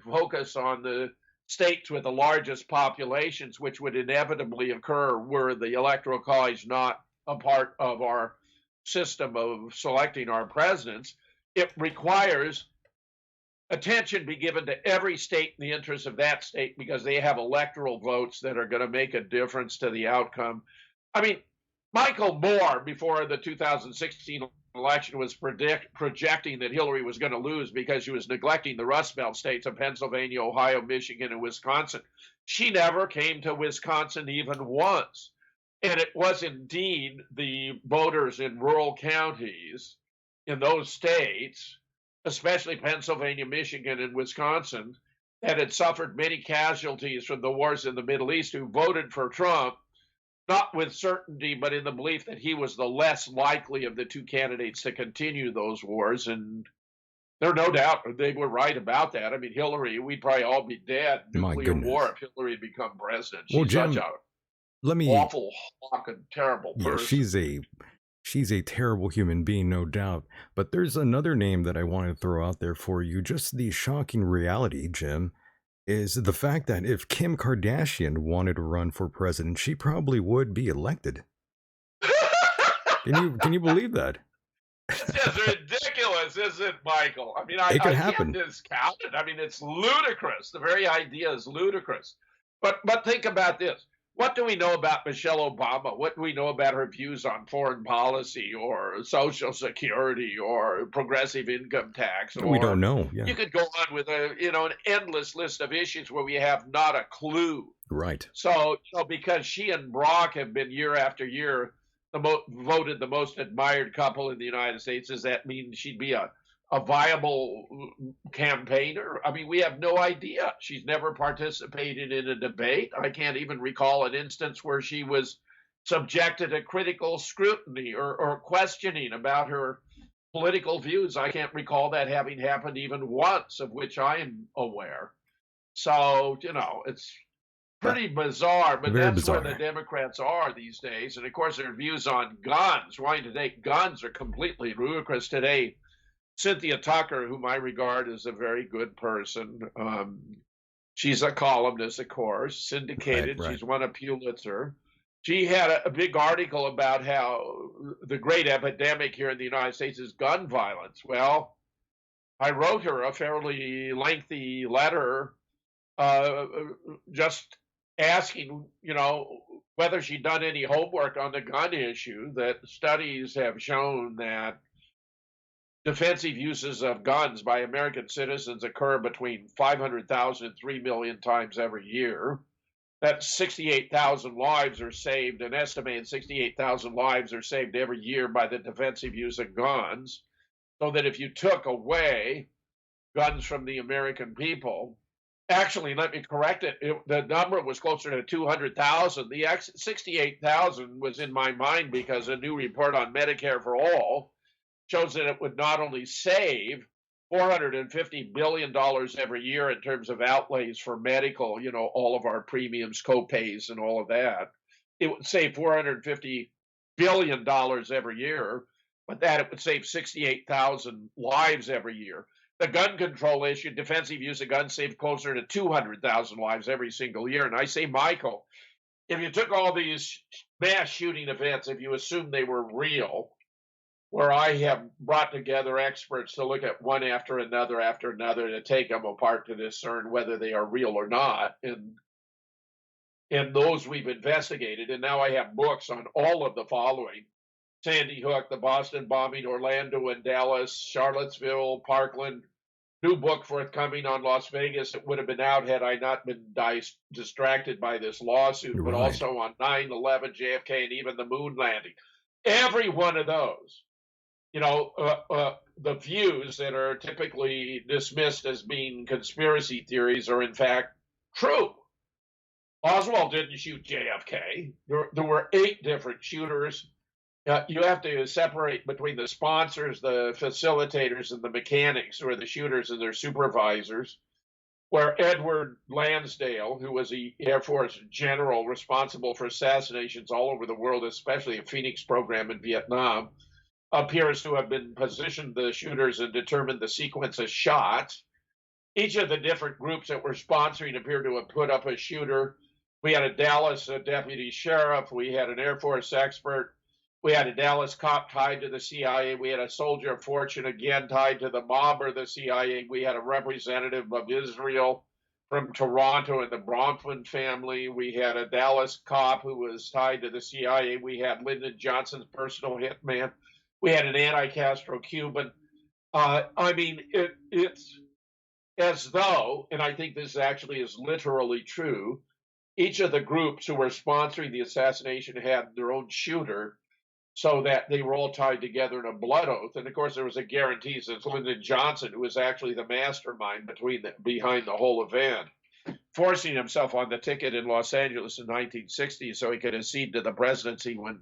focus on the states with the largest populations, which would inevitably occur were the Electoral College not a part of our system of selecting our presidents. It requires attention be given to every state in the interest of that state because they have electoral votes that are going to make a difference to the outcome. I mean, Michael Moore, before the 2016 election, was projecting that Hillary was going to lose because she was neglecting the Rust Belt states of Pennsylvania, Ohio, Michigan, and Wisconsin. She never came to Wisconsin even once. And it was indeed the voters in rural counties in those states, especially Pennsylvania, Michigan, and Wisconsin, that had suffered many casualties from the wars in the Middle East, who voted for Trump, not with certainty, but in the belief that he was the less likely of the two candidates to continue those wars. And there's no doubt they were right about that. I mean, Hillary, we'd probably all be dead, nuclear war, if Hillary had become president. She's Jim, such a awful, fucking terrible person. Yeah, she's a terrible human being, no doubt. But there's another name that I want to throw out there for you. Just the shocking reality, Jim, is the fact that if Kim Kardashian wanted to run for president, she probably would be elected. Can you believe that? It's just ridiculous, isn't it, Michael? I mean, it could happen. Can't discount it. I mean, it's ludicrous. The very idea is ludicrous. But think about this. What do we know about Michelle Obama? What do we know about her views on foreign policy or Social Security or progressive income tax? We don't know. Yeah. You could go on with an endless list of issues where we have not a clue. Right. So because she and Brock have been year after year voted the most admired couple in the United States, does that mean she'd be a viable campaigner? I mean, we have no idea. She's never participated in a debate. I can't even recall an instance where she was subjected to critical scrutiny or questioning about her political views. I can't recall that having happened even once, of which I am aware. So, it's pretty bizarre, but that's where the Democrats are these days. And of course, their views on guns, wanting to take guns, are completely ludicrous today. Cynthia Tucker, whom I regard as a very good person, she's a columnist, of course, syndicated. Right. She's won a Pulitzer. She had a big article about how the great epidemic here in the United States is gun violence. Well, I wrote her a fairly lengthy letter just asking, whether she'd done any homework on the gun issue, that studies have shown that defensive uses of guns by American citizens occur between 500,000 and 3 million times every year. That 68,000 lives are saved, an estimated 68,000 lives are saved every year by the defensive use of guns. So that if you took away guns from the American people, actually, let me correct it, the number was closer to 200,000. The 68,000 was in my mind because a new report on Medicare for All shows that it would not only save $450 billion every year in terms of outlays for medical, all of our premiums, co-pays, and all of that, it would save $450 billion every year, but that it would save 68,000 lives every year. The gun control issue, defensive use of guns, saved closer to 200,000 lives every single year. And I say, Michael, if you took all these mass shooting events, if you assume they were real, where I have brought together experts to look at one after another, to take them apart to discern whether they are real or not, and those we've investigated, and now I have books on all of the following: Sandy Hook, the Boston bombing, Orlando and Dallas, Charlottesville, Parkland. New book forthcoming on Las Vegas. It would have been out had I not been distracted by this lawsuit, but also on 9/11, JFK, and even the moon landing. Every one of those, the views that are typically dismissed as being conspiracy theories are in fact true. Oswald didn't shoot JFK. There were 8 different shooters. You have to separate between the sponsors, the facilitators, and the mechanics, who are the shooters and their supervisors. Where Edward Lansdale, who was the Air Force general responsible for assassinations all over the world, especially a Phoenix program in Vietnam, appears to have been positioned the shooters and determined the sequence of shots. Each of the different groups that were sponsoring appear to have put up a shooter. We had a Dallas deputy sheriff. We had an Air Force expert. We had a Dallas cop tied to the CIA. We had a soldier of fortune, again, tied to the mob or the CIA. We had a representative of Israel from Toronto and the Bronfman family. We had a Dallas cop who was tied to the CIA. We had Lyndon Johnson's personal hitman. We had an anti-Castro Cuban. It's as though, and I think this actually is literally true, each of the groups who were sponsoring the assassination had their own shooter, so that they were all tied together in a blood oath. And of course, there was a guarantee since Lyndon Johnson, who was actually the mastermind behind the whole event, forcing himself on the ticket in Los Angeles in 1960 so he could accede to the presidency when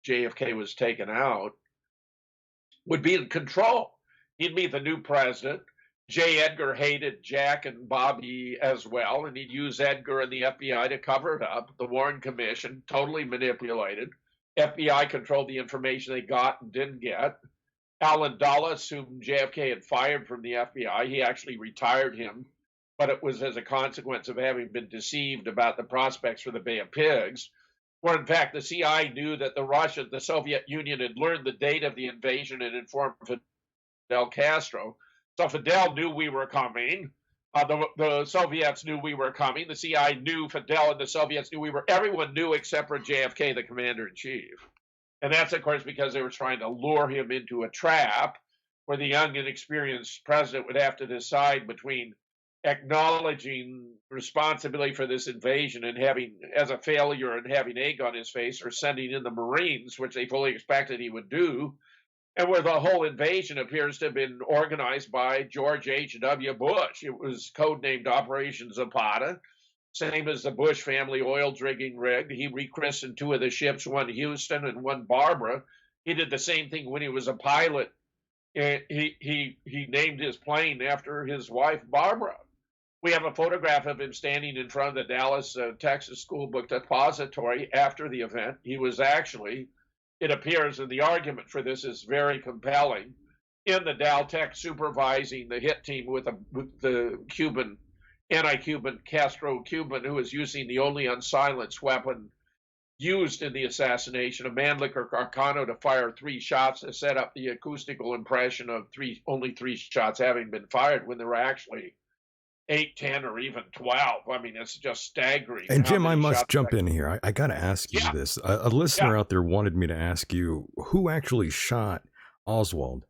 JFK was taken out, would be in control. He'd be the new president. J. Edgar hated Jack and Bobby as well, and he'd use Edgar and the FBI to cover it up. The Warren Commission, totally manipulated. FBI controlled the information they got and didn't get. Alan Dulles, whom JFK had fired from the FBI, he actually retired him, but it was as a consequence of having been deceived about the prospects for the Bay of Pigs, where in fact the CIA knew that the Soviet Union had learned the date of the invasion and informed Fidel Castro. So Fidel knew we were coming. The Soviets knew we were coming. The CIA knew Fidel, and the Soviets knew we were. Everyone knew except for JFK, the commander-in-chief. And that's, of course, because they were trying to lure him into a trap where the young, inexperienced president would have to decide between acknowledging responsibility for this invasion and having as a failure and having egg on his face, or sending in the Marines, which they fully expected he would do, and where the whole invasion appears to have been organized by George H.W. Bush. It was codenamed Operation Zapata, same as the Bush family oil drilling rig. He rechristened 2 of the ships, one Houston and one Barbara. He did the same thing when he was a pilot. He named his plane after his wife, Barbara. We have a photograph of him standing in front of the Dallas, Texas School Book Depository after the event. He was actually, it appears, and the argument for this is very compelling, in the Daltech supervising the hit team with the Cuban, anti-Cuban Castro Cuban, who was using the only unsilenced weapon used in the assassination, a Mannlicher Carcano, to fire 3 shots to set up the acoustical impression of only 3 shots having been fired when there were actually 8, 10, or even 12. I mean, it's just staggering. And Jim, I must jump in here. I got to ask you this. A listener out there wanted me to ask you, who actually shot Oswald?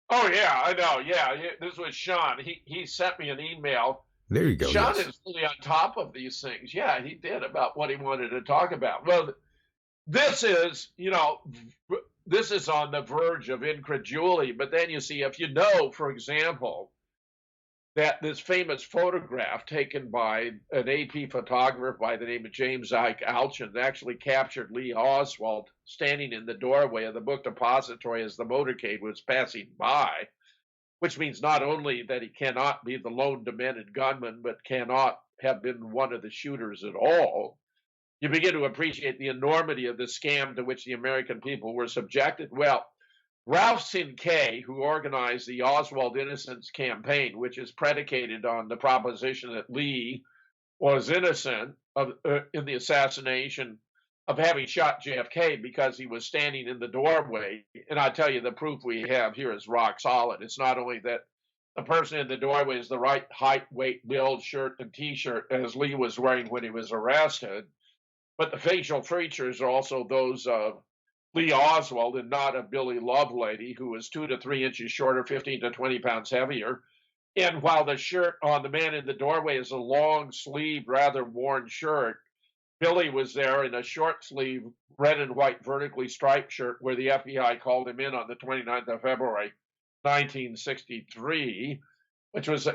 Oh, yeah, I know. Yeah, this was Sean. He sent me an email. There you go. Sean is really on top of these things. Yeah, he did, about what he wanted to talk about. Well, this is, this is on the verge of incredulity. But then you see, if you know, for example, that this famous photograph taken by an AP photographer by the name of James Ike Alchin actually captured Lee Oswald standing in the doorway of the book depository as the motorcade was passing by, which means not only that he cannot be the lone demented gunman, but cannot have been one of the shooters at all. you begin to appreciate the enormity of the scam to which the American people were subjected. Well, Ralph Sinkay, who organized the Oswald Innocence Campaign, which is predicated on the proposition that Lee was innocent of in the assassination of having shot JFK because he was standing in the doorway. And I tell you, the proof we have here is rock solid. It's not only that the person in the doorway is the right height, weight, build, shirt, and T-shirt as Lee was wearing when he was arrested, but the facial features are also those of Lee Oswald and not of Billy Lovelady, who was 2 to 3 inches shorter, 15 to 20 pounds heavier. And while the shirt on the man in the doorway is a long sleeved, rather worn shirt, Billy was there in a short sleeve, red and white vertically striped shirt where the FBI called him in on the 29th of February, 1963, which was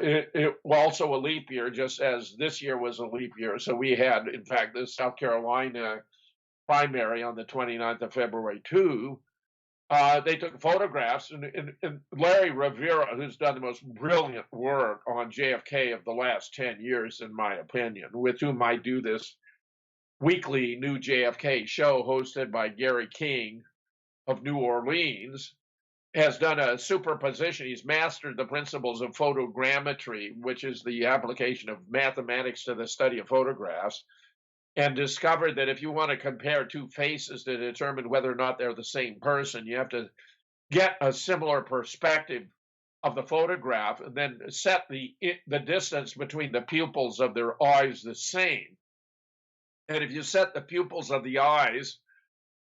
also a leap year, just as this year was a leap year. So we had, in fact, the South Carolina primary on the 29th of February, too. They took photographs, and Larry Rivera, who's done the most brilliant work on JFK of the last 10 years, in my opinion, with whom I do this weekly New JFK show hosted by Gary King of New Orleans, has done a superposition. He's mastered the principles of photogrammetry, which is the application of mathematics to the study of photographs, and discovered that if you want to compare two faces to determine whether or not they're the same person, you have to get a similar perspective of the photograph and then set the distance between the pupils of their eyes the same. And if you set the pupils of the eyes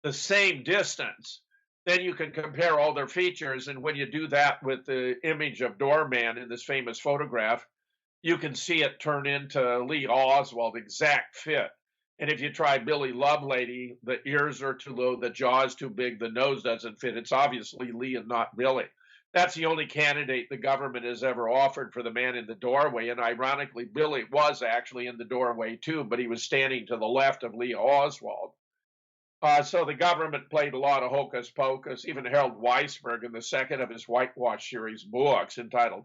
the same distance, then you can compare all their features. And when you do that with the image of Doorman in this famous photograph, you can see it turn into Lee Oswald, exact fit. And if you try Billy Lovelady, the ears are too low, the jaw's too big, the nose doesn't fit. It's obviously Lee and not Billy. That's the only candidate the government has ever offered for the man in the doorway. And ironically, Billy was actually in the doorway too, but he was standing to the left of Lee Oswald. So the government played a lot of hocus pocus. Even Harold Weisberg, in the second of his whitewash series books entitled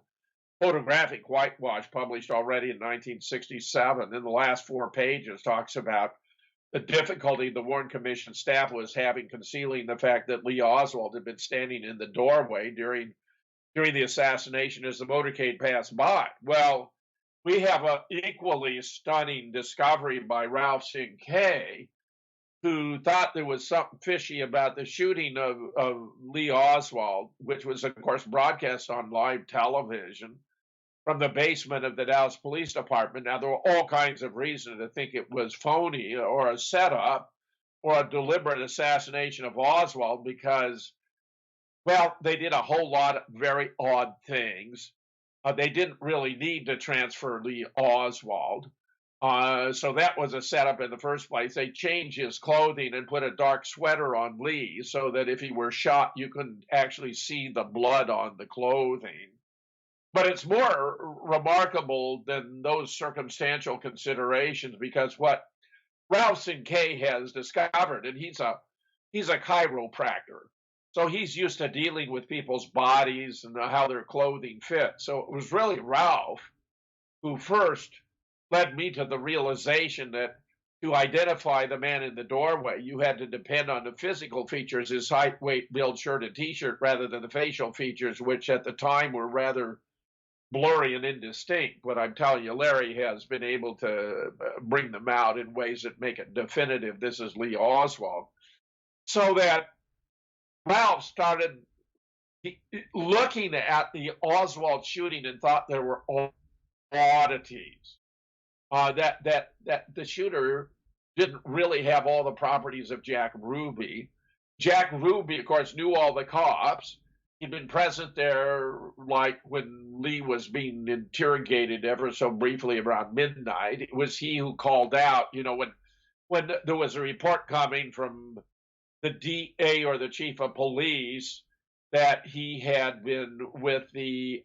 Photographic Whitewash, published already in 1967, in the last 4 pages, talks about the difficulty the Warren Commission staff was having concealing the fact that Lee Oswald had been standing in the doorway during the assassination as the motorcade passed by. Well, we have an equally stunning discovery by Ralph Sinkay, who thought there was something fishy about the shooting of Lee Oswald, which was, of course, broadcast on live television from the basement of the Dallas Police Department. Now, there were all kinds of reasons to think it was phony or a setup or a deliberate assassination of Oswald because, well, they did a whole lot of very odd things. They didn't really need to transfer Lee Oswald. So that was a setup in the first place. They changed his clothing and put a dark sweater on Lee so that if he were shot, you couldn't actually see the blood on the clothing. But it's more remarkable than those circumstantial considerations because what Ralph Sinkay has discovered, and he's a chiropractor, so he's used to dealing with people's bodies and how their clothing fits. So it was really Ralph who first led me to the realization that to identify the man in the doorway, you had to depend on the physical features, his height, weight, build, shirt, and T-shirt, rather than the facial features, which at the time were rather blurry and indistinct. But I'm telling you, Larry has been able to bring them out in ways that make it definitive. This is Lee Oswald. So that Ralph started looking at the Oswald shooting and thought there were oddities. That the shooter didn't really have all the properties of Jack Ruby. Jack Ruby, of course, knew all the cops. He'd been present there, like when Lee was being interrogated ever so briefly around midnight. It was he who called out, when there was a report coming from the DA or the chief of police that he had been with the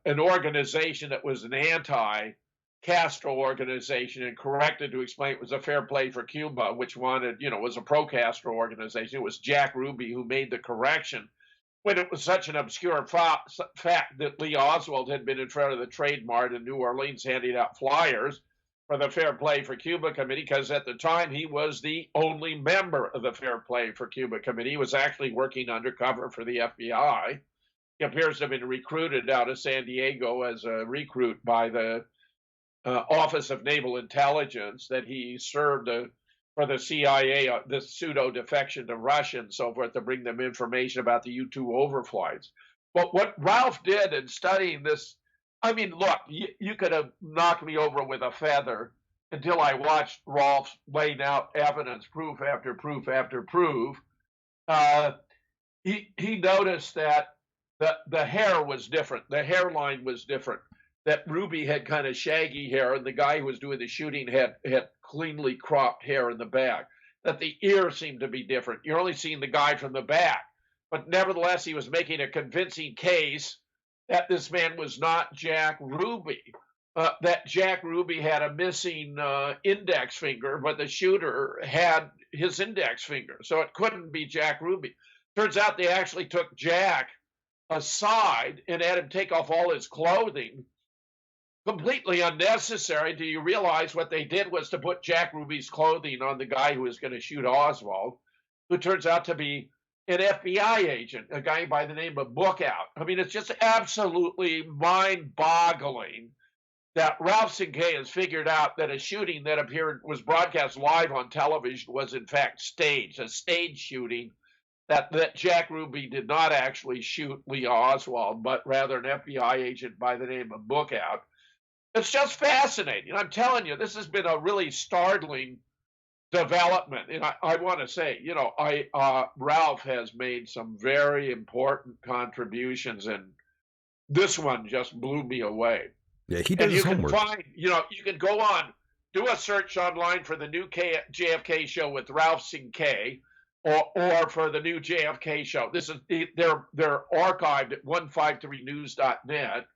an organization that was an anti-Castro organization and corrected to explain it was a fair play for Cuba, which wanted, was a pro-Castro organization. It was Jack Ruby who made the correction when it was such an obscure fact that Lee Oswald had been in front of the Trade Mart in New Orleans handing out flyers for the Fair Play for Cuba Committee, because at the time he was the only member of the Fair Play for Cuba Committee. He was actually working undercover for the FBI. He appears to have been recruited out of San Diego as a recruit by the Office of Naval Intelligence, that he served for the CIA, the pseudo defection to Russia and so forth, to bring them information about the U-2 overflights. But what Ralph did in studying this, I mean, look, you could have knocked me over with a feather until I watched Ralph laying out evidence, proof after proof after proof. He noticed that the hair was different. The hairline was different. That Ruby had kind of shaggy hair, and the guy who was doing the shooting had cleanly cropped hair in the back. That the ear seemed to be different. You're only seeing the guy from the back. But nevertheless, he was making a convincing case that this man was not Jack Ruby, that Jack Ruby had a missing index finger, but the shooter had his index finger, so it couldn't be Jack Ruby. Turns out they actually took Jack aside and had him take off all his clothing. Completely unnecessary. Do you realize what they did was to put Jack Ruby's clothing on the guy who was going to shoot Oswald, who turns out to be an FBI agent, a guy by the name of Bookout. I mean, it's just absolutely mind-boggling that Ralph Cinque has figured out that a shooting that was broadcast live on television was in fact staged, a stage shooting, that Jack Ruby did not actually shoot Lee Oswald, but rather an FBI agent by the name of Bookout. It's just fascinating. I'm telling you, this has been a really startling development. And I want to say, Ralph has made some very important contributions, and this one just blew me away. Yeah, he does his homework. You can go on, do a search online for the new JFK show with Ralph Cinque, or for the new JFK show. This is they're archived at 153news.net,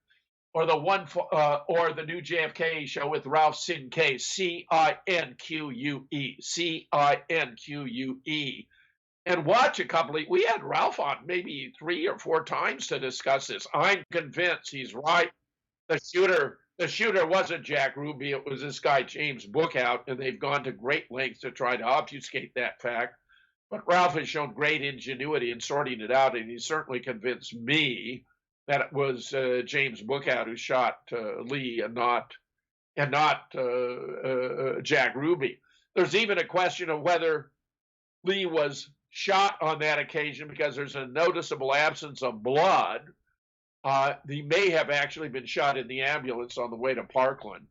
or the new JFK show with Ralph Cinque, Cinque, and watch a couple. We had Ralph on maybe 3 or 4 times to discuss this. I'm convinced he's right. The shooter wasn't Jack Ruby. It was this guy James Bookout, and they've gone to great lengths to try to obfuscate that fact. But Ralph has shown great ingenuity in sorting it out, and he certainly convinced me that it was James Bookout who shot Lee and not Jack Ruby. There's even a question of whether Lee was shot on that occasion because there's a noticeable absence of blood. He may have actually been shot in the ambulance on the way to Parkland.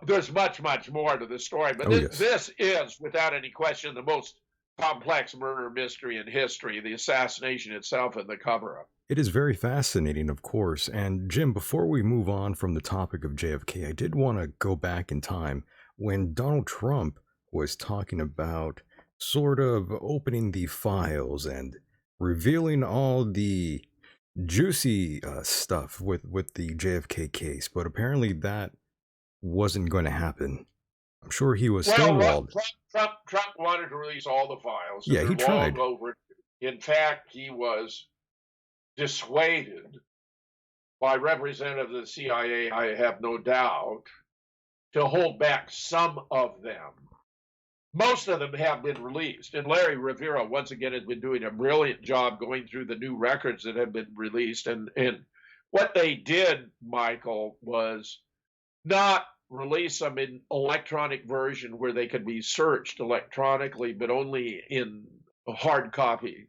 There's much, much more to the story, but this is, without any question, the most complex murder mystery in history, the assassination itself and the cover-up. It is very fascinating, of course. And Jim, before we move on from the topic of JFK, I did want to go back in time when Donald Trump was talking about sort of opening the files and revealing all the juicy stuff with the JFK case. But apparently that wasn't going to happen. I'm sure he was stonewalled. Trump wanted to release all the files. Yeah, he tried. In fact, he was dissuaded by representatives of the CIA, I have no doubt, to hold back some of them. Most of them have been released. And Larry Rivera, once again, has been doing a brilliant job going through the new records that have been released. And what they did, Michael, was not release them in electronic version where they could be searched electronically, but only in a hard copy,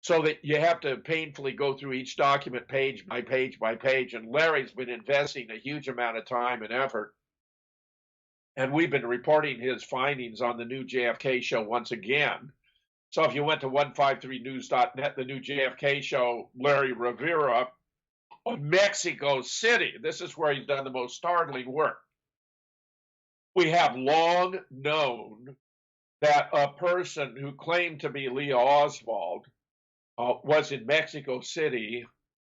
so that you have to painfully go through each document page by page by page. And Larry's been investing a huge amount of time and effort, and we've been reporting his findings on the new JFK show once again. So if you went to 153news.net, the new JFK show, Larry Rivera of Mexico City, this is where he's done the most startling work. We have long known that a person who claimed to be Lee Oswald was in Mexico City,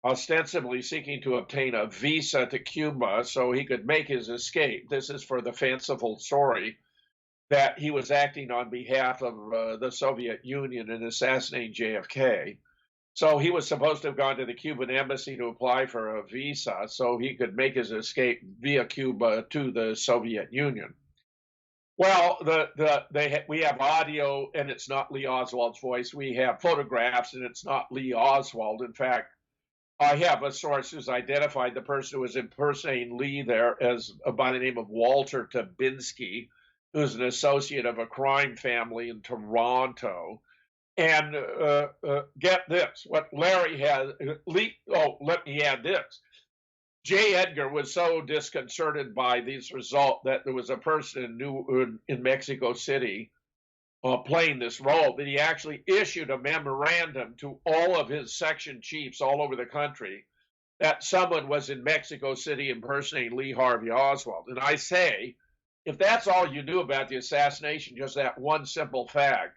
ostensibly seeking to obtain a visa to Cuba so he could make his escape. This is for the fanciful story that he was acting on behalf of the Soviet Union in assassinating JFK. So he was supposed to have gone to the Cuban embassy to apply for a visa so he could make his escape via Cuba to the Soviet Union. Well, we have audio, and it's not Lee Oswald's voice. We have photographs, and it's not Lee Oswald. In fact, I have a source who's identified the person who was impersonating Lee there as by the name of Walter Tabinski, who's an associate of a crime family in Toronto. And get this, what Larry has, Lee, oh, let me add this. J. Edgar was so disconcerted by this result that there was a person in Mexico City playing this role that he actually issued a memorandum to all of his section chiefs all over the country that someone was in Mexico City impersonating Lee Harvey Oswald. And I say, if that's all you knew about the assassination, just that one simple fact,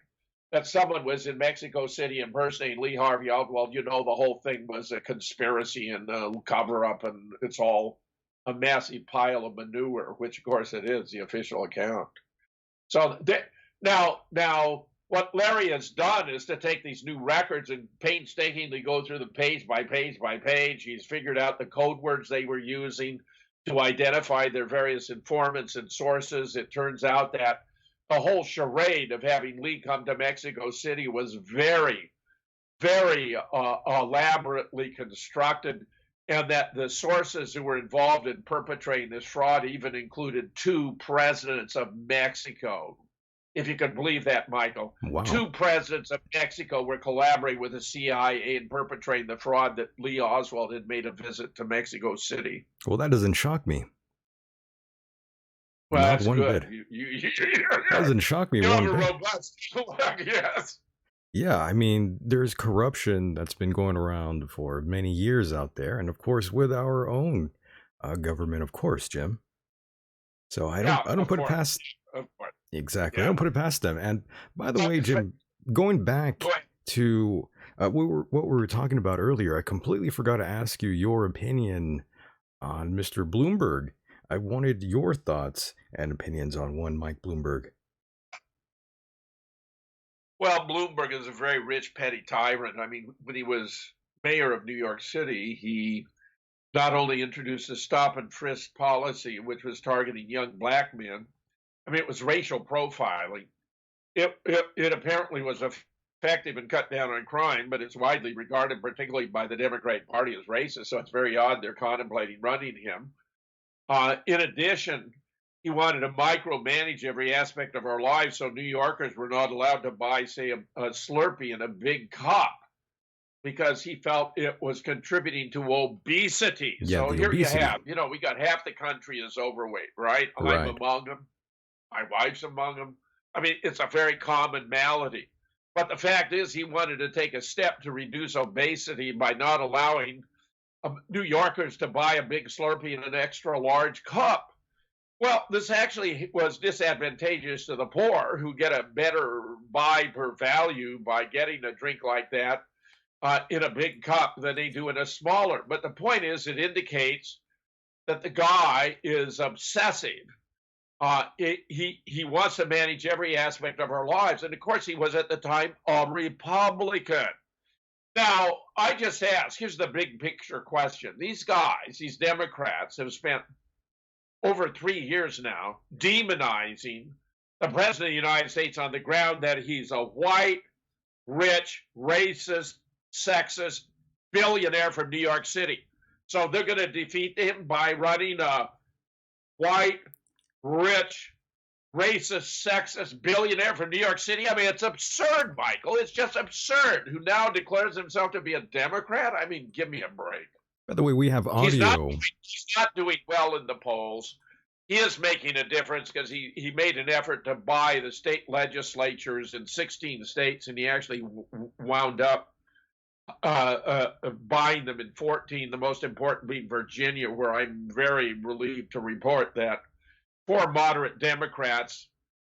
that someone was in Mexico City impersonating Lee Harvey Oswald, you know the whole thing was a conspiracy and a cover-up, and it's all a massive pile of manure, which, of course, it is, the official account. So now, what Larry has done is to take these new records and painstakingly go through them page by page by page. He's figured out the code words they were using to identify their various informants and sources. It turns out that the whole charade of having Lee come to Mexico City was very, very elaborately constructed, and that the sources who were involved in perpetrating this fraud even included 2 presidents of Mexico. If you could believe that, Michael. Wow. 2 presidents of Mexico were collaborating with the CIA in perpetrating the fraud that Lee Oswald had made a visit to Mexico City. Well, that doesn't shock me. Well, Not that's one good. bit. That doesn't shock me one bit. Robust. Yes. Yeah, I mean, there's corruption that's been going around for many years out there, and of course, with our own government, of course, Jim. So I don't put it past. Of course. Exactly, Yeah. I don't put it past them. And by the way, Jim, going back to what we were talking about earlier, I completely forgot to ask you your opinion on Mr. Bloomberg. I wanted your thoughts and opinions on one Mike Bloomberg. Well, Bloomberg is a very rich, petty tyrant. I mean, when he was mayor of New York City, he not only introduced a stop and frisk policy, which was targeting young black men. I mean, it was racial profiling. It apparently was effective in cut down on crime, but it's widely regarded, particularly by the Democratic Party, as racist. So it's very odd they're contemplating running him. In addition, he wanted to micromanage every aspect of our lives, so New Yorkers were not allowed to buy, say, a Slurpee in a big cup because he felt it was contributing to obesity. Yeah, so here obesity. you have, we got half the country is overweight, right? Right. I'm among them. My wife's among them. I mean, it's a very common malady. But the fact is, he wanted to take a step to reduce obesity by not allowing New Yorkers to buy a big Slurpee in an extra large cup. Well, this actually was disadvantageous to the poor, who get a better buy per value by getting a drink like that in a big cup than they do in a smaller. But the point is, it indicates that the guy is obsessive. He wants to manage every aspect of our lives. And of course, he was at the time a Republican. Now, I just ask, here's the big picture question. These guys, these Democrats, have spent over 3 years now demonizing the President of the United States on the ground that he's a white, rich, racist, sexist billionaire from New York City. So they're going to defeat him by running a white, rich, racist, sexist billionaire from New York City. I mean, it's absurd, Michael. It's just absurd. Who now declares himself to be a Democrat? I mean, give me a break. By the way, we have audio. He's not doing well in the polls. He is making a difference because he made an effort to buy the state legislatures in 16 states, and he actually wound up buying them in 14, the most important being Virginia, where I'm very relieved to report that 4 moderate Democrats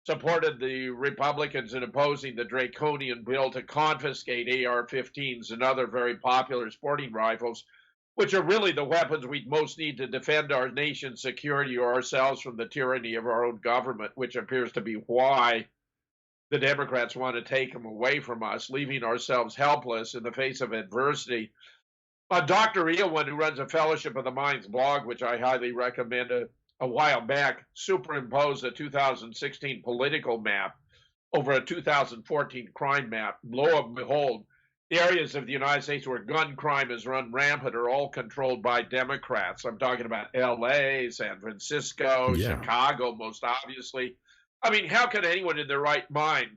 supported the Republicans in opposing the draconian bill to confiscate AR-15s and other very popular sporting rifles, which are really the weapons we most need to defend our nation's security or ourselves from the tyranny of our own government, which appears to be why the Democrats want to take them away from us, leaving ourselves helpless in the face of adversity. Dr. Eowyn, who runs a Fellowship of the Mind's blog, which I highly recommend, a while back, superimposed a 2016 political map over a 2014 crime map. Lo and behold, the areas of the United States where gun crime has run rampant are all controlled by Democrats. I'm talking about LA, San Francisco, Chicago, most obviously. I mean, how can anyone in their right mind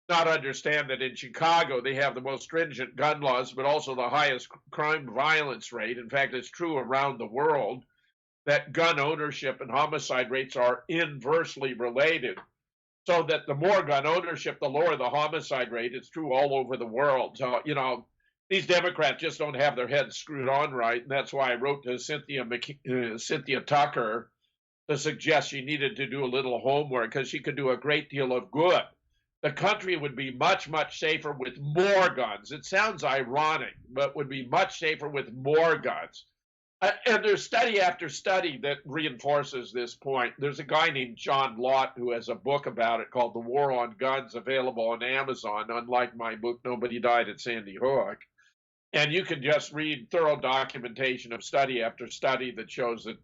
not understand that in Chicago they have the most stringent gun laws, but also the highest crime violence rate? In fact, it's true around the world that gun ownership and homicide rates are inversely related. So that the more gun ownership, the lower the homicide rate. It's true all over the world. So, these Democrats just don't have their heads screwed on right. And that's why I wrote to Cynthia Tucker to suggest she needed to do a little homework, because she could do a great deal of good. The country would be much, much safer with more guns. It sounds ironic, but would be much safer with more guns. And there's study after study that reinforces this point. There's a guy named John Lott who has a book about it called The War on Guns, available on Amazon, unlike my book, Nobody Died at Sandy Hook. And you can just read thorough documentation of study after study that shows that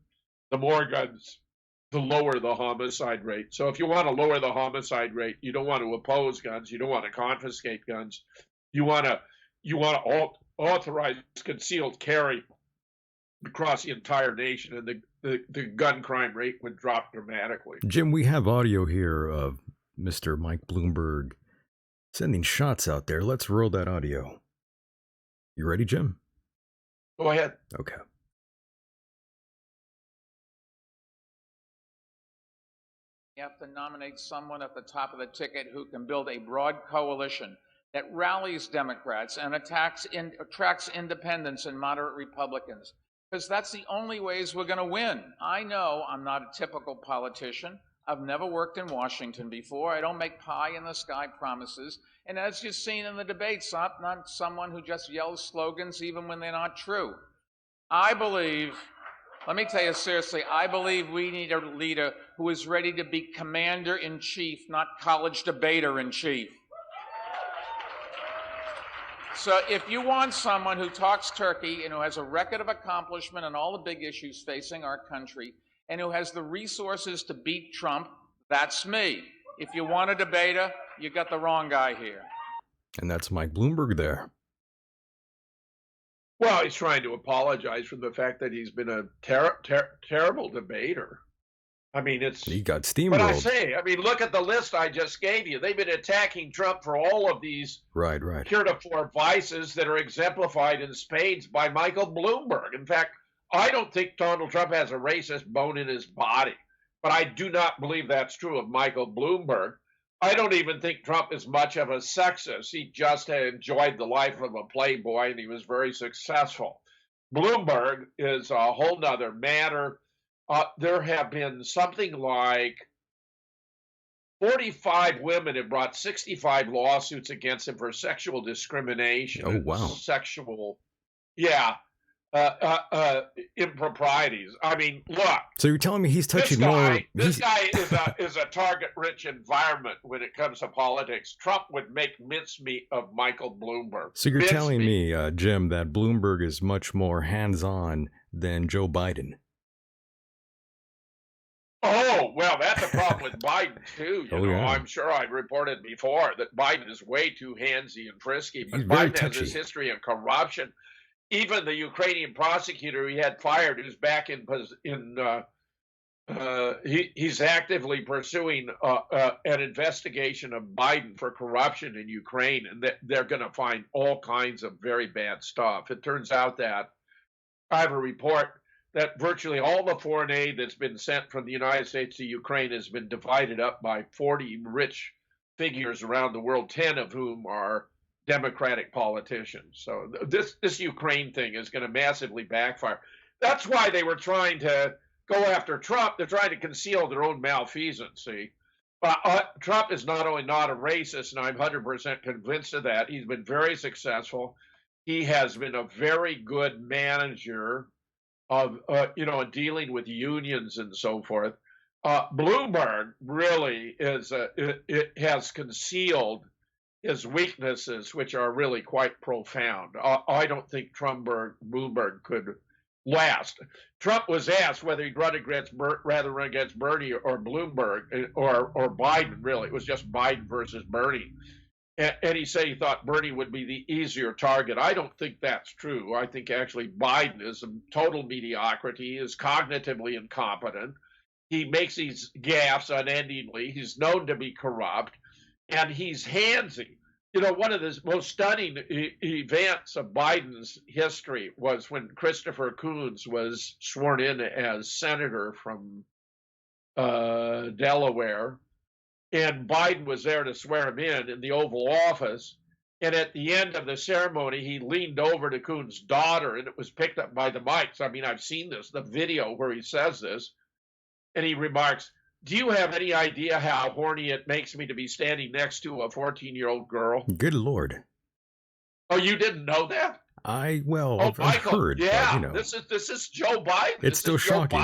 the more guns, the lower the homicide rate. So if you want to lower the homicide rate, you don't want to oppose guns, you don't want to confiscate guns, you want to authorize concealed carry across the entire nation, and the gun crime rate would drop dramatically. Jim, we have audio here of Mr. Mike Bloomberg sending shots out there. Let's roll that audio. You ready, Jim? Go ahead. Okay. You have to nominate someone at the top of the ticket who can build a broad coalition that rallies Democrats and attracts independents and moderate Republicans, because that's the only ways we're going to win. I know I'm not a typical politician. I've never worked in Washington before. I don't make pie-in-the-sky promises. And as you've seen in the debates, I'm not someone who just yells slogans even when they're not true. I believe, let me tell you seriously, I believe we need a leader who is ready to be commander-in-chief, not college debater-in-chief. So if you want someone who talks turkey and who has a record of accomplishment on all the big issues facing our country and who has the resources to beat Trump, that's me. If you want a debater, you got the wrong guy here. And that's Mike Bloomberg there. Well, he's trying to apologize for the fact that he's been a terrible debater. I mean, he got steamrolled. But I mean, look at the list I just gave you. They've been attacking Trump for all of these right. heretofore vices that are exemplified in spades by Michael Bloomberg. In fact, I don't think Donald Trump has a racist bone in his body, but I do not believe that's true of Michael Bloomberg. I don't even think Trump is much of a sexist. He just had enjoyed the life of a playboy, and he was very successful. Bloomberg is a whole nother matter. There have been something like 45 women have brought 65 lawsuits against him for sexual discrimination. Oh, wow. Improprieties. I mean, look. So you're telling me he's touching more. This guy is a target-rich environment when it comes to politics. Trump would make mincemeat of Michael Bloomberg. So you're telling me, Jim, that Bloomberg is much more hands-on than Joe Biden. Oh, well, that's a problem with Biden, too. Yeah. I'm sure I've reported before that Biden is way too handsy and frisky. But He's very Biden touchy. has this history of corruption. Even the Ukrainian prosecutor he had fired, who's back he's actively pursuing an investigation of Biden for corruption in Ukraine, and they're going to find all kinds of very bad stuff. It turns out that I have a report that virtually all the foreign aid that's been sent from the United States to Ukraine has been divided up by 40 rich figures around the world, 10 of whom are Democratic politicians. So this Ukraine thing is going to massively backfire. That's why they were trying to go after Trump. They're trying to conceal their own malfeasance, see. Trump is not only not a racist, and I'm 100% convinced of that, he's been very successful. He has been a very good manager of, dealing with unions and so forth. Bloomberg really it has concealed his weaknesses, which are really quite profound. I don't think Bloomberg could last. Trump was asked whether he'd run against Bernie or Bloomberg or Biden. Really, it was just Biden versus Bernie. And he said he thought Bernie would be the easier target. I don't think that's true. I think actually Biden is a total mediocrity. He is cognitively incompetent. He makes these gaffes unendingly. He's known to be corrupt, and he's handsy. You know, one of the most stunning events of Biden's history was when Christopher Coons was sworn in as senator from Delaware. And Biden was there to swear him in the Oval Office. And at the end of the ceremony, he leaned over to Coons' daughter, and it was picked up by the mics. I mean, I've seen this, the video where he says this. And he remarks, "Do you have any idea how horny it makes me to be standing next to a 14-year-old girl?" Good Lord. Oh, you didn't know that? I've Michael, heard. yeah, but, you know, this is Joe Biden. It's still shocking.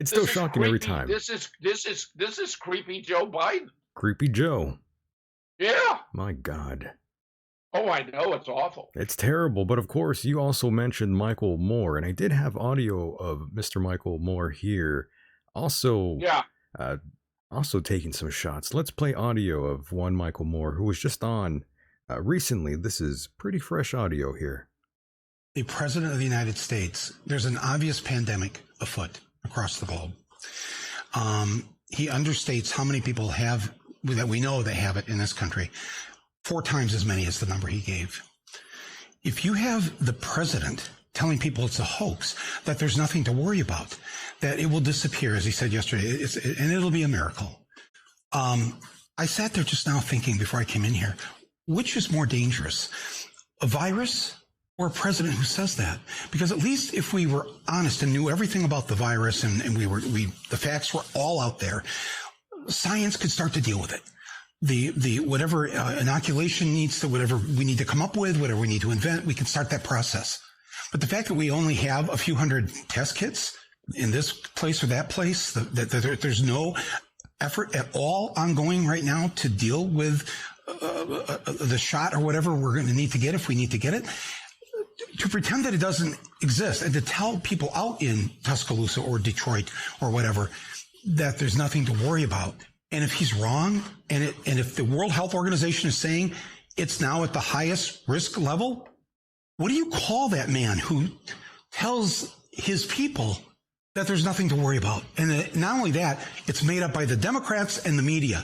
It's still shocking every time. This is creepy Joe Biden. Creepy Joe. Yeah. My God. Oh, I know, it's awful. It's terrible. But of course, you also mentioned Michael Moore, and I did have audio of Mr. Michael Moore here. Also, also taking some shots. Let's play audio of one Michael Moore who was just on recently. This is pretty fresh audio here. The President of the United States, there's an obvious pandemic afoot across the globe. He understates how many people have, that we know they have it in this country, 4 times as many as the number he gave. If you have the president telling people it's a hoax, that there's nothing to worry about, that it will disappear, as he said yesterday, and it'll be a miracle. I sat there just now thinking before I came in here, which is more dangerous, a virus or a president who says that? Because at least if we were honest and knew everything about the virus and the facts were all out there, science could start to deal with it. The whatever inoculation needs to, whatever we need to come up with, whatever we need to invent, we can start that process. But the fact that we only have a few hundred test kits in this place or that place, that there's no effort at all ongoing right now to deal with the shot or whatever we're going to need to get if we need to get it, to pretend that it doesn't exist and to tell people out in Tuscaloosa or Detroit or whatever that there's nothing to worry about. And if he's wrong, and if the World Health Organization is saying it's now at the highest risk level, what do you call that man who tells his people that there's nothing to worry about? And not only that, it's made up by the Democrats and the media.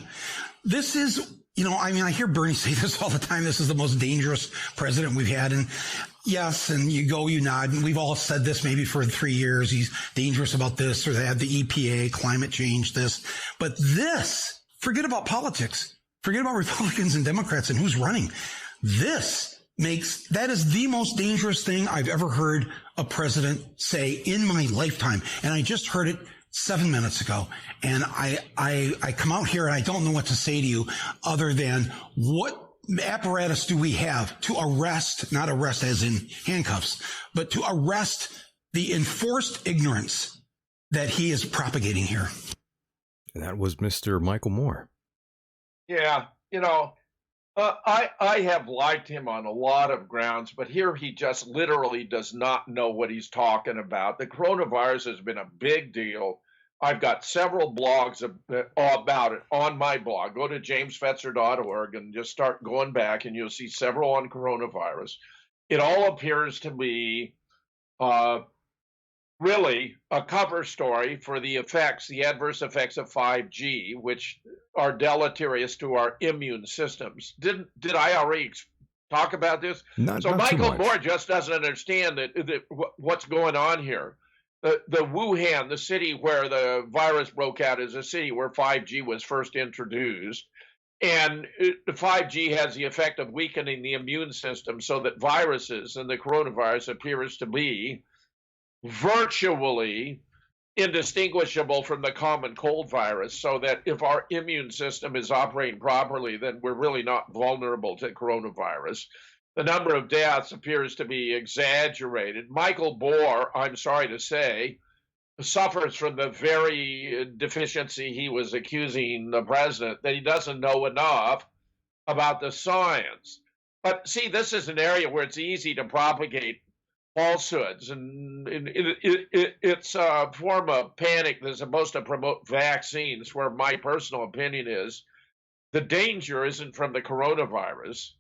This is, I hear Bernie say this all the time. This is the most dangerous president we've had. And yes, and you nod. And we've all said this maybe for 3 years. He's dangerous about this or that, the EPA, climate change, this. But this, forget about politics. Forget about Republicans and Democrats and who's running. That is the most dangerous thing I've ever heard a president say in my lifetime. And I just heard it 7 minutes ago. And I come out here and I don't know what to say to you other than what apparatus do we have to arrest, not arrest as in handcuffs, but to arrest the enforced ignorance that he is propagating here. And that was Mr. Michael Moore. Yeah, I have liked him on a lot of grounds, but here he just literally does not know what he's talking about. The coronavirus has been a big deal. I've got several blogs about it on my blog. Go to jamesfetzer.org and just start going back, and you'll see several on coronavirus. It all appears to be really a cover story for the adverse effects of 5G, which are deleterious to our immune systems. Did I already talk about this? Not Michael Moore just doesn't understand what's going on here. The Wuhan, the city where the virus broke out, is a city where 5G was first introduced. And 5G has the effect of weakening the immune system so that viruses, and the coronavirus appears to be virtually indistinguishable from the common cold virus, so that if our immune system is operating properly, then we're really not vulnerable to coronavirus. The number of deaths appears to be exaggerated. Michael Moore, I'm sorry to say, suffers from the very deficiency he was accusing the president, that he doesn't know enough about the science. But see, this is an area where it's easy to propagate falsehoods, and it's a form of panic that's supposed to promote vaccines, where my personal opinion is the danger isn't from the coronavirus.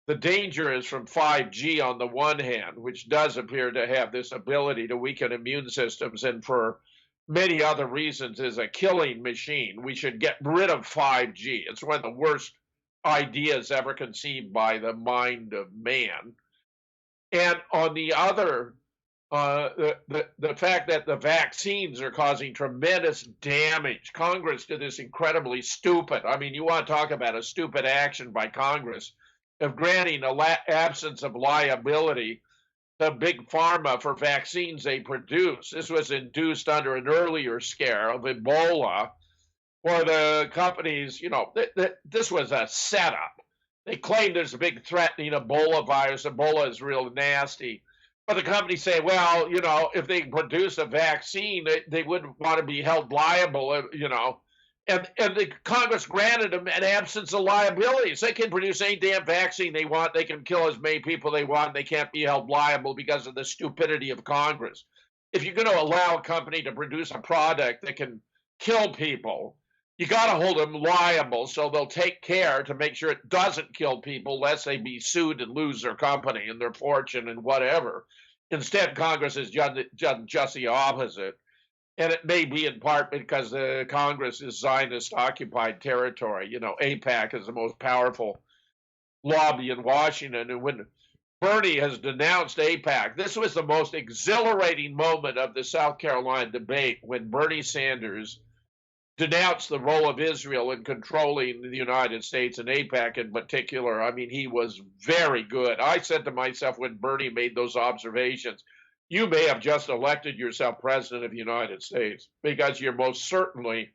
The danger is from 5G on the one hand, which does appear to have this ability to weaken immune systems, and for many other reasons is a killing machine. We should get rid of 5G. It's one of the worst ideas ever conceived by the mind of man. And on the other, the fact that the vaccines are causing tremendous damage. Congress did this incredibly stupid. I mean, you want to talk about a stupid action by Congress of granting an absence of liability to Big Pharma for vaccines they produce. This was induced under an earlier scare of Ebola, where the companies, this was a setup. They claim there's a big threatening Ebola virus. Ebola is real nasty. But the companies say, well, if they produce a vaccine, they wouldn't want to be held liable, And the Congress granted them an absence of liabilities. They can produce any damn vaccine they want. They can kill as many people they want. They can't be held liable because of the stupidity of Congress. If you're going to allow a company to produce a product that can kill people, you got to hold them liable, so they'll take care to make sure it doesn't kill people, lest they be sued and lose their company and their fortune and whatever. Instead, Congress has done just the opposite. And it may be in part because the Congress is Zionist-occupied territory. AIPAC is the most powerful lobby in Washington. And when Bernie has denounced AIPAC, this was the most exhilarating moment of the South Carolina debate, when Bernie Sanders denounced the role of Israel in controlling the United States and AIPAC in particular. I mean, he was very good. I said to myself when Bernie made those observations, you may have just elected yourself president of the United States, because you're most certainly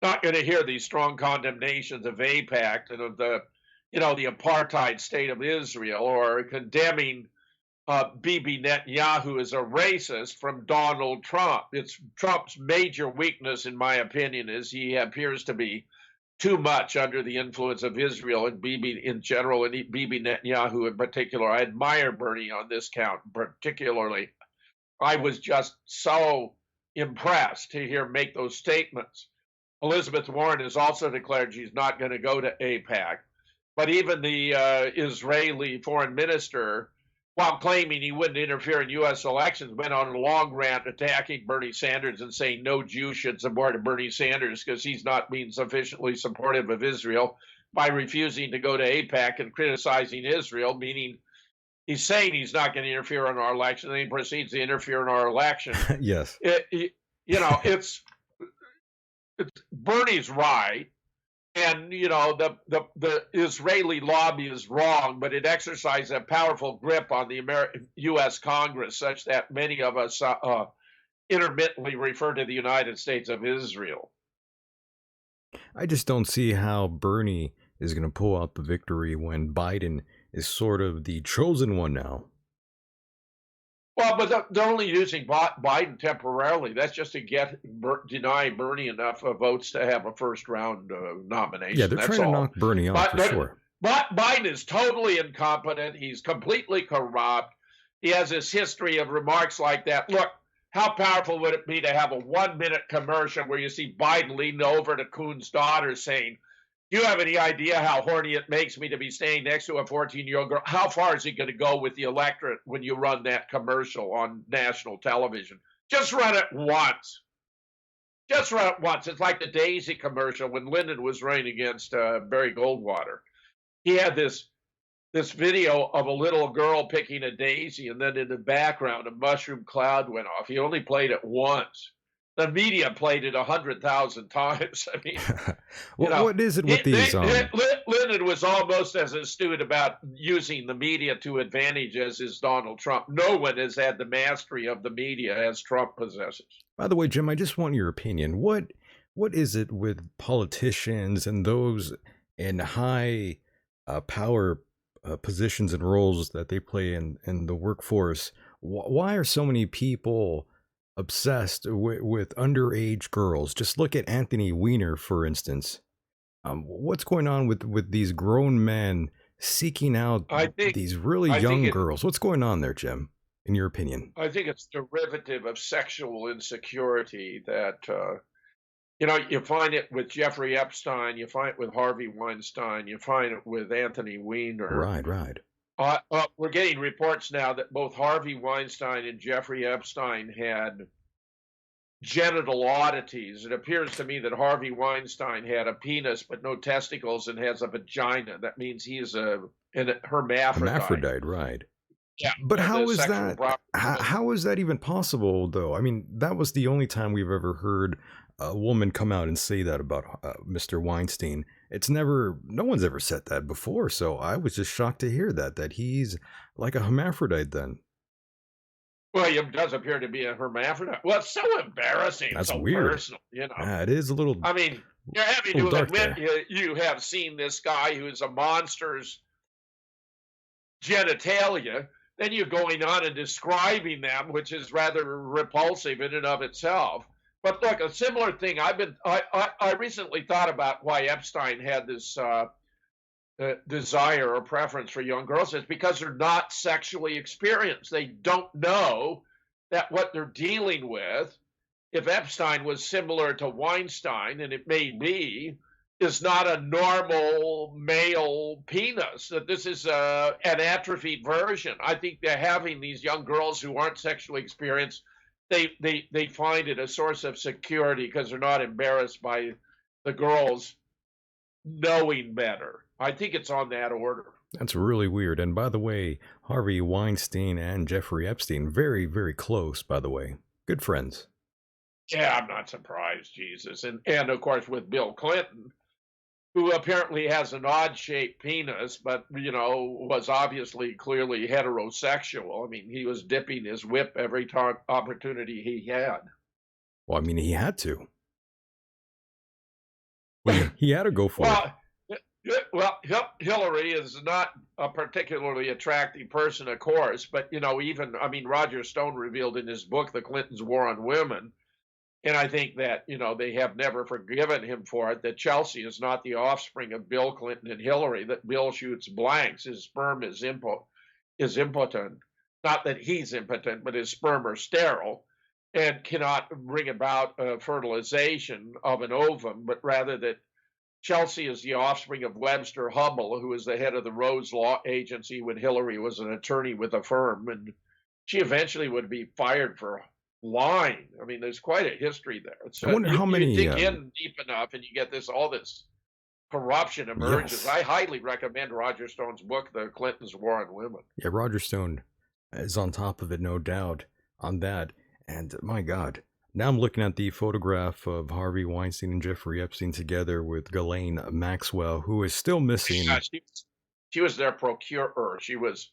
not going to hear these strong condemnations of AIPAC and of the apartheid state of Israel, or condemning Bibi Netanyahu as a racist from Donald Trump. It's Trump's major weakness, in my opinion, is he appears to be too much under the influence of Israel and Bibi in general, and Bibi Netanyahu in particular. I admire Bernie on this count particularly. I was just so impressed to hear him make those statements. Elizabeth Warren has also declared she's not going to go to AIPAC. But even the Israeli foreign minister, while claiming he wouldn't interfere in U.S. elections, went on a long rant attacking Bernie Sanders and saying no Jew should support Bernie Sanders because he's not being sufficiently supportive of Israel by refusing to go to AIPAC and criticizing Israel, meaning he's saying he's not going to interfere in our election, and then he proceeds to interfere in our election. Yes. It's Bernie's right. And, the Israeli lobby is wrong, but it exercised a powerful grip on the U.S. Congress, such that many of us intermittently refer to the United States of Israel. I just don't see how Bernie is going to pull out the victory when Biden is sort of the chosen one now. Well, but they're only using Biden temporarily. That's just to deny Bernie enough votes to have a first-round nomination. Yeah, they're That's trying all. to knock Bernie off for sure. But Biden is totally incompetent. He's completely corrupt. He has this history of remarks like that. Look, how powerful would it be to have a 1-minute commercial where you see Biden leaning over to Coon's daughter saying, "Do you have any idea how horny it makes me to be standing next to a 14-year-old girl?" How far is he going to go with the electorate when you run that commercial on national television? Just run it once. Just run it once. It's like the Daisy commercial when Lyndon was running against Barry Goldwater. He had this video of a little girl picking a daisy, and then in the background, a mushroom cloud went off. He only played it once. The media played it 100,000 times. I mean, what is it with these? Lyndon was almost as astute about using the media to advantage as is Donald Trump. No one has had the mastery of the media as Trump possesses. By the way, Jim, I just want your opinion. What is it with politicians and those in high power positions and roles that they play in the workforce? Why are so many people obsessed with underage girls. Just look at Anthony Weiner, for instance. What's going on with these grown men seeking out I think these really I think young it girls? What's going on there, Jim, in your opinion? I think it's derivative of sexual insecurity that you find it with Jeffrey Epstein, you find it with Harvey Weinstein, you find it with Anthony Weiner. Right, right. We're getting reports now that both Harvey Weinstein and Jeffrey Epstein had genital oddities. It appears to me that Harvey Weinstein had a penis but no testicles and has a vagina. That means he's a hermaphrodite. Hermaphrodite, right. Yeah. But how is sexual that? property. How is that even possible, though? I mean, that was the only time we've ever heard a woman come out and say that about Mr. Weinstein. No one's ever said that before. So I was just shocked to hear that he's like a hermaphrodite then. Well, he does appear to be a hermaphrodite. Well, it's so embarrassing. That's so weird. Personal, Yeah, it is a little. I mean, you're having to dark admit you have seen this guy who is a monster's genitalia. Then you're going on and describing them, which is rather repulsive in and of itself. But look, a similar thing. I recently thought about why Epstein had this desire or preference for young girls. It's because they're not sexually experienced. They don't know that what they're dealing with, if Epstein was similar to Weinstein, and it may be, is not a normal male penis, that this is an atrophied version. I think they're having these young girls who aren't sexually experienced, they find it a source of security because they're not embarrassed by the girls knowing better. I think it's on that order. That's really weird. And by the way, Harvey Weinstein and Jeffrey Epstein, very, very close, by the way. Good friends. Yeah, I'm not surprised, Jesus. And of course, with Bill Clinton, who apparently has an odd-shaped penis, but, was obviously clearly heterosexual. I mean, he was dipping his whip every opportunity he had. Well, I mean, he had to. He had to go for it. Well, Hillary is not a particularly attractive person, of course, but, Roger Stone revealed in his book, The Clintons' War on Women, and I think that, they have never forgiven him for it, that Chelsea is not the offspring of Bill Clinton and Hillary, that Bill shoots blanks. His sperm is impotent. Not that he's impotent, but his sperm are sterile and cannot bring about fertilization of an ovum, but rather that Chelsea is the offspring of Webster Hubbell, who was the head of the Rhodes Law Agency when Hillary was an attorney with a firm, and she eventually would be fired for lying. I mean, there's quite a history there. So I wonder how many. You dig in deep enough, and you get all this corruption emerges. Yes. I highly recommend Roger Stone's book, The Clintons' War on Women. Yeah, Roger Stone is on top of it, no doubt, on that. And my God, now I'm looking at the photograph of Harvey Weinstein and Jeffrey Epstein together with Ghislaine Maxwell, who is still missing. Yeah, she was their procurer. She was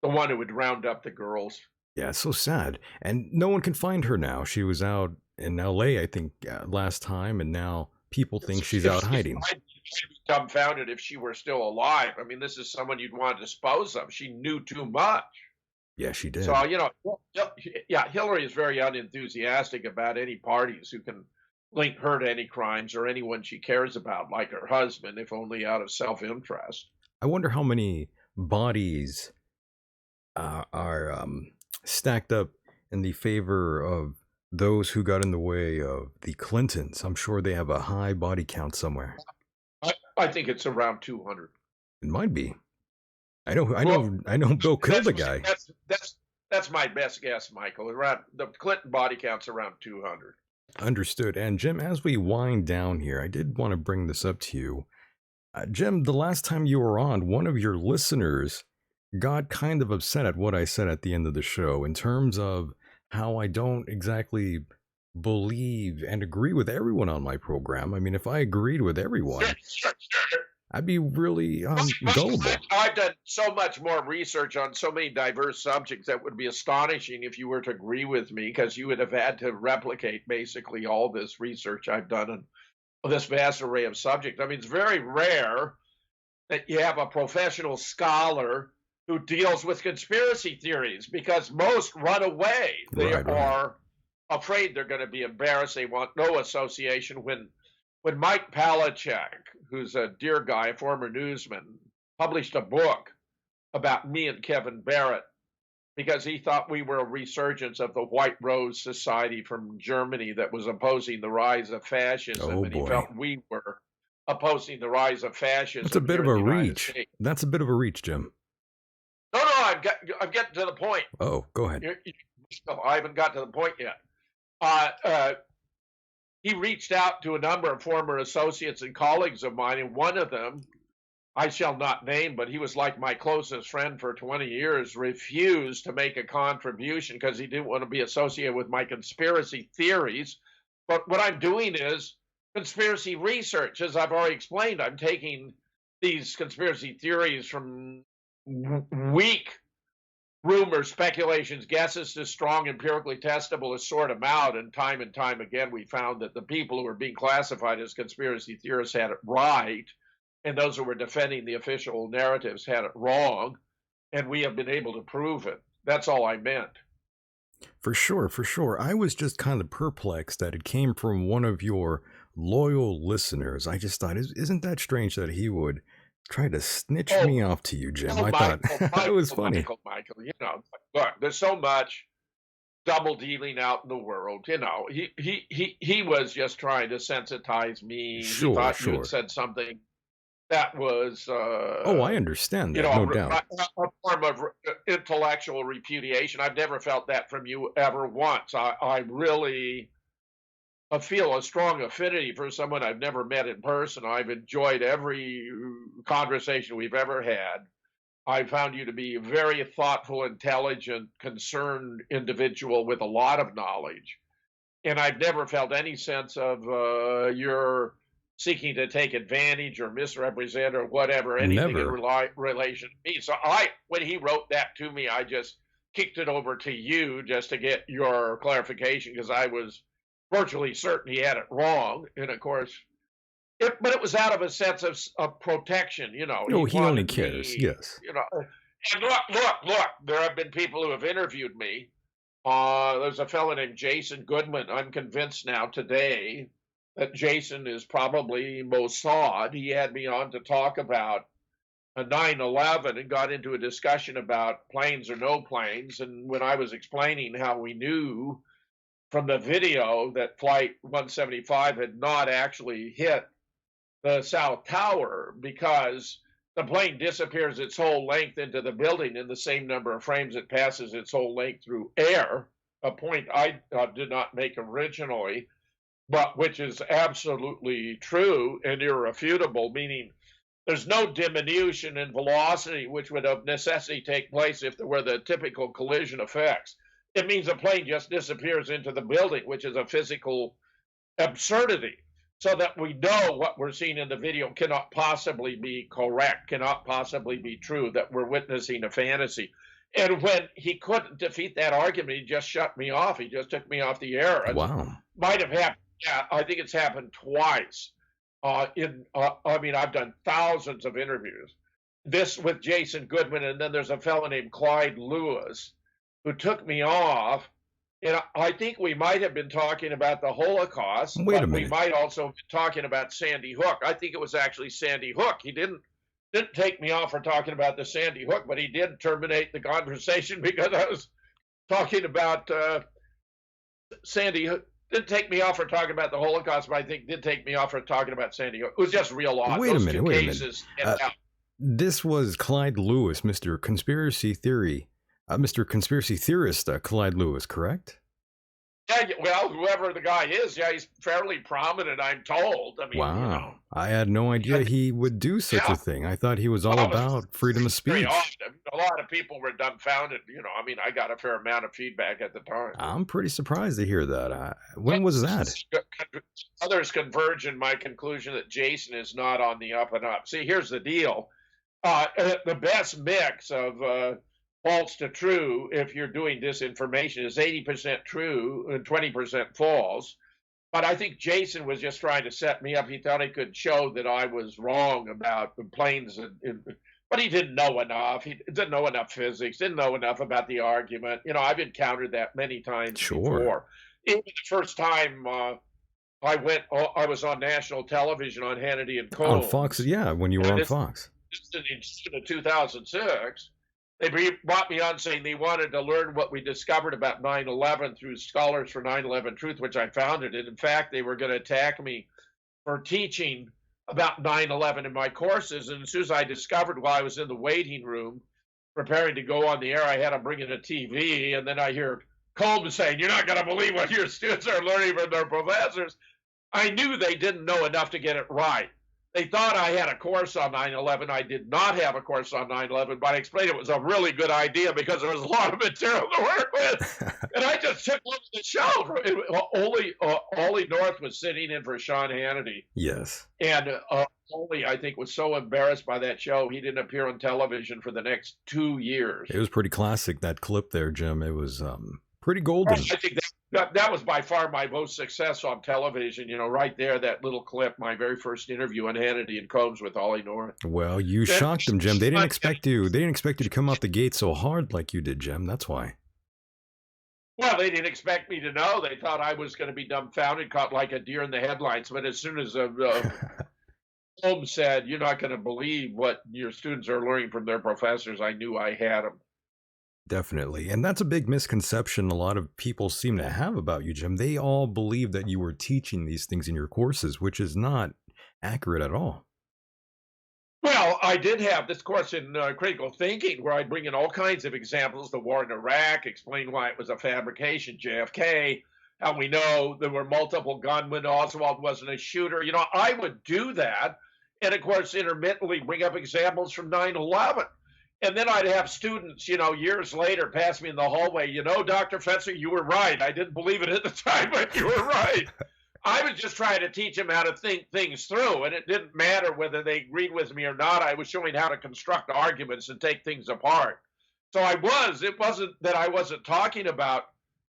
the one who would round up the girls. Yeah, it's so sad. And no one can find her now. She was out in L.A., I think, last time, and now people think she's out hiding. I'd be dumbfounded if she were still alive. I mean, this is someone you'd want to dispose of. She knew too much. Yeah, she did. So, Hillary is very unenthusiastic about any parties who can link her to any crimes or anyone she cares about, like her husband, if only out of self-interest. I wonder how many bodies are stacked up in the favor of those who got in the way of the Clintons. I'm sure they have a high body count somewhere. I think it's around 200. It might be. I know Bill killed the guy. That's my best guess, Michael. Around the Clinton body count's around 200. Understood. And Jim, as we wind down here, I did want to bring this up to you. Jim, the last time you were on, one of your listeners got kind of upset at what I said at the end of the show in terms of how I don't exactly believe and agree with everyone on my program. I mean, if I agreed with everyone, Sure. I'd be really gullible. I've done so much more research on so many diverse subjects that would be astonishing if you were to agree with me, because you would have had to replicate basically all this research I've done on this vast array of subjects. I mean, it's very rare that you have a professional scholar who deals with conspiracy theories, because most run away. They are afraid they're going to be embarrassed. They want no association. When Mike Palachuk, who's a dear guy, a former newsman, published a book about me and Kevin Barrett because he thought we were a resurgence of the White Rose Society from Germany that was opposing the rise of fascism. Oh, and he boy. felt we were opposing the rise of fascism. That's a bit of a reach. That's a bit of a reach, Jim. No, I'm getting to the point. Oh, go ahead. I haven't got to the point yet. He reached out to a number of former associates and colleagues of mine, and one of them, I shall not name, but he was like my closest friend for 20 years, refused to make a contribution because he didn't want to be associated with my conspiracy theories. But what I'm doing is conspiracy research. As I've already explained, I'm taking these conspiracy theories from weak rumors, speculations, guesses to strong empirically testable to sort them out. And time again, we found that the people who were being classified as conspiracy theorists had it right, and those who were defending the official narratives had it wrong. And we have been able to prove it. That's all I meant. For sure, for sure. I was just kind of perplexed that it came from one of your loyal listeners. I just thought, isn't that strange that he would try to snitch me off to you, Jim? I thought it was funny. Michael, look, there's so much double dealing out in the world. He was just trying to sensitize me. Sure, he thought sure. you had said something that was I understand that, no doubt. A form of intellectual repudiation. I've never felt that from you ever once. I really feel a strong affinity for someone I've never met in person. I've enjoyed every conversation we've ever had. I found you to be a very thoughtful, intelligent, concerned individual with a lot of knowledge. And I've never felt any sense of your seeking to take advantage or misrepresent or whatever, anything in relation to me. So when he wrote that to me, I just kicked it over to you just to get your clarification because I was virtually certain he had it wrong. And of course, but it was out of a sense of protection, No, he only cares, yes. And look, there have been people who have interviewed me. There's a fellow named Jason Goodman. I'm convinced now today that Jason is probably Mossad. He had me on to talk about 9/11 and got into a discussion about planes or no planes. And when I was explaining how we knew from the video that Flight 175 had not actually hit the South Tower because the plane disappears its whole length into the building in the same number of frames it passes its whole length through air, a point I did not make originally, but which is absolutely true and irrefutable, meaning there's no diminution in velocity which would of necessity take place if there were the typical collision effects. It means a plane just disappears into the building, which is a physical absurdity, so that we know what we're seeing in the video cannot possibly be correct, cannot possibly be true, that we're witnessing a fantasy. And when he couldn't defeat that argument, he just shut me off. He just took me off the air. Wow. Might have happened. Yeah, I think it's happened twice. I've done thousands of interviews. This with Jason Goodman, and then there's a fellow named Clyde Lewis who took me off. And I think we might have been talking about the Holocaust, but we might also be talking about Sandy Hook. I think it was actually Sandy Hook. He didn't take me off for talking about the Sandy Hook, but he did terminate the conversation because I was talking about Sandy Hook. Didn't take me off for talking about the Holocaust, but I think did take me off for talking about Sandy Hook. It was just real odd. Wait a minute. This was Clyde Lewis, Mr. Conspiracy Theory. Mr. Conspiracy Theorist Clyde Lewis, correct? Yeah, well, whoever the guy is, yeah, he's fairly prominent, I'm told. I mean, wow. I had no idea he would do such a thing. I thought he was all about freedom of speech. A lot of people were dumbfounded. I got a fair amount of feedback at the time. I'm pretty surprised to hear that. When was that? Others converge in my conclusion that Jason is not on the up and up. See, here's the deal. The best mix of false to true, if you're doing disinformation, is 80% true and 20% false. But I think Jason was just trying to set me up. He thought he could show that I was wrong about the planes, but he didn't know enough. He didn't know enough physics, didn't know enough about the argument. I've encountered that many times before. Even the first time I was on national television on Hannity and On Fox, Combs, yeah, when you were and on this Fox. in 2006. They brought me on saying they wanted to learn what we discovered about 9/11 through Scholars for 9/11 Truth, which I founded. And in fact, they were going to attack me for teaching about 9/11 in my courses. And as soon as I discovered while I was in the waiting room preparing to go on the air, I had to bring in a TV. And then I hear Combs saying, "You're not going to believe what your students are learning from their professors." I knew they didn't know enough to get it right. They thought I had a course on 9/11. I did not have a course on 9/11, but I explained it was a really good idea because there was a lot of material to work with. And I just took a look at the show. Ollie North was sitting in for Sean Hannity. Yes. And Ollie, I think, was so embarrassed by that show, he didn't appear on television for the next 2 years. It was pretty classic, that clip there, Jim. It was pretty golden. I think that was by far my most success on television. Right there, that little clip, my very first interview on Hannity and Combs with Ollie North. Well, you shocked them, Jim. They didn't expect you. They didn't expect you to come out the gate so hard like you did, Jim. That's why. Well, they didn't expect me to know. They thought I was going to be dumbfounded, caught like a deer in the headlights. But as soon as Holmes said, "You're not going to believe what your students are learning from their professors," I knew I had them. Definitely. And that's a big misconception a lot of people seem to have about you, Jim. They all believe that you were teaching these things in your courses, which is not accurate at all. Well, I did have this course in critical thinking where I'd bring in all kinds of examples, the war in Iraq, explain why it was a fabrication, JFK, how we know there were multiple gunmen, Oswald wasn't a shooter. I would do that. And of course, intermittently bring up examples from 9/11. And then I'd have students, years later pass me in the hallway, "Dr. Fetzer, you were right. I didn't believe it at the time, but you were right." I was just trying to teach them how to think things through, and it didn't matter whether they agreed with me or not. I was showing how to construct arguments and take things apart. So it wasn't that I wasn't talking about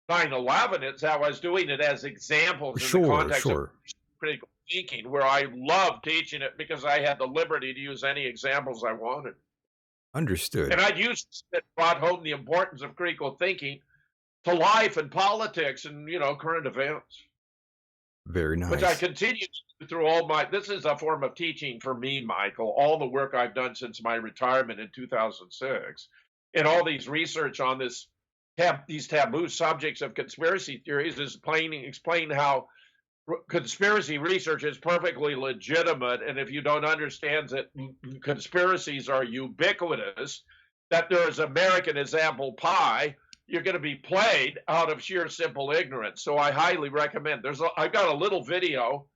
9/11. It's how I was doing it as examples in the context of critical thinking, where I loved teaching it because I had the liberty to use any examples I wanted. Understood. And I'd used it, brought home the importance of critical thinking to life and politics and, current events. Very nice. Which I continue through this is a form of teaching for me, Michael. All the work I've done since my retirement in 2006 and all these research on these taboo subjects of conspiracy theories is explain how conspiracy research is perfectly legitimate, and if you don't understand that conspiracies are ubiquitous, that there is American as apple pie, you're going to be played out of sheer simple ignorance. So I highly recommend. I've got a little video.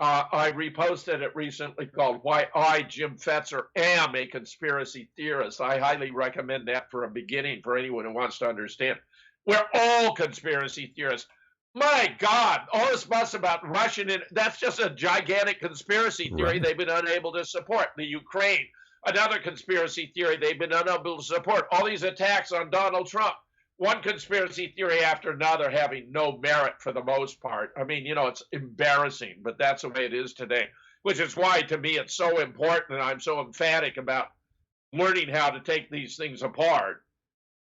I reposted it recently called "Why I, Jim Fetzer, Am a Conspiracy Theorist." I highly recommend that for a beginning for anyone who wants to understand. We're all conspiracy theorists. My God, all this fuss about Russian, that's just a gigantic conspiracy theory Right. they've been unable to support. The Ukraine, another conspiracy theory they've been unable to support. All these attacks on Donald Trump, one conspiracy theory after another having no merit for the most part. I mean, it's embarrassing, but that's the way it is today, which is why, to me, it's so important and I'm so emphatic about learning how to take these things apart.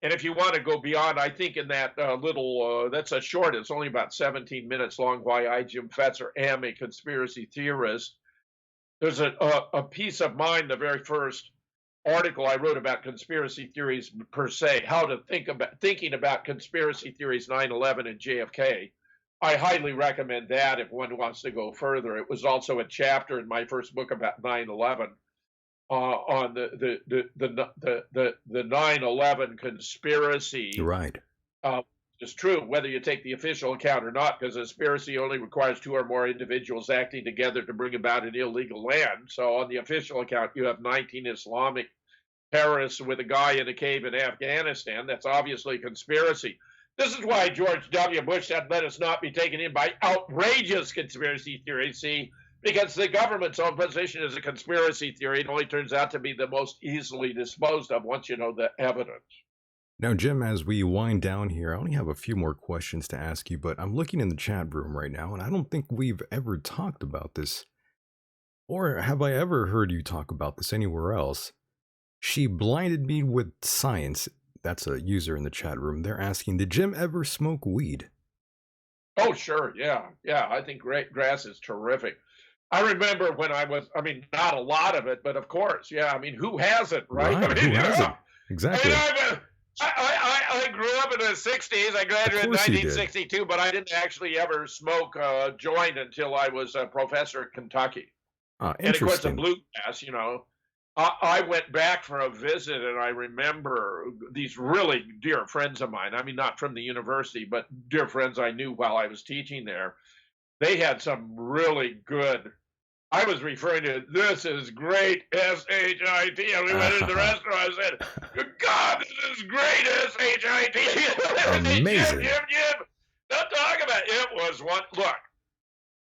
And if you want to go beyond, I think in that that's a short, it's only about 17 minutes long, Why I, Jim Fetzer, Am a Conspiracy Theorist. There's a piece of mine, the very first article I wrote about conspiracy theories per se, how to thinking about conspiracy theories, 9/11 and JFK. I highly recommend that if one wants to go further. It was also a chapter in my first book about 9/11. On the 9/11 conspiracy, Right. It's true whether you take the official account or not, because a conspiracy only requires 2 or more individuals acting together to bring about an illegal land. So on the official account, you have 19 Islamic terrorists with a guy in a cave in Afghanistan. That's obviously a conspiracy. This is why George W. Bush said, "Let us not be taken in by outrageous conspiracy theories." See, because the government's own position is a conspiracy theory. It only turns out to be the most easily disposed of once you know the evidence. Now, Jim, as we wind down here, I only have a few more questions to ask you, but I'm looking in the chat room right now, and I don't think we've ever talked about this. Or have I ever heard you talk about this anywhere else? She blinded me with science. That's a user in the chat room. They're asking, did Jim ever smoke weed? Oh, sure. Yeah. Yeah. I think great grass is terrific. I remember when I mean, not a lot of it, but of course, yeah. I mean, who hasn't, right? I Right. mean, Who hasn't? I mean, Exactly. I grew up in the 60s. I Of graduated in course you did. 1962, but I didn't actually ever smoke a joint until I was a professor at Kentucky. And of course, the Interesting. bluegrass, I went back for a visit and I remember these really dear friends of mine. I mean, not from the university, but dear friends I knew while I was teaching there. They had some really good. I was referring to this is great SHIT. And we went into the restaurant. I said, "Good God, this is great SHIT." Jim, Amazing. Jim, Jim. Don't talk about it. It was one. Look,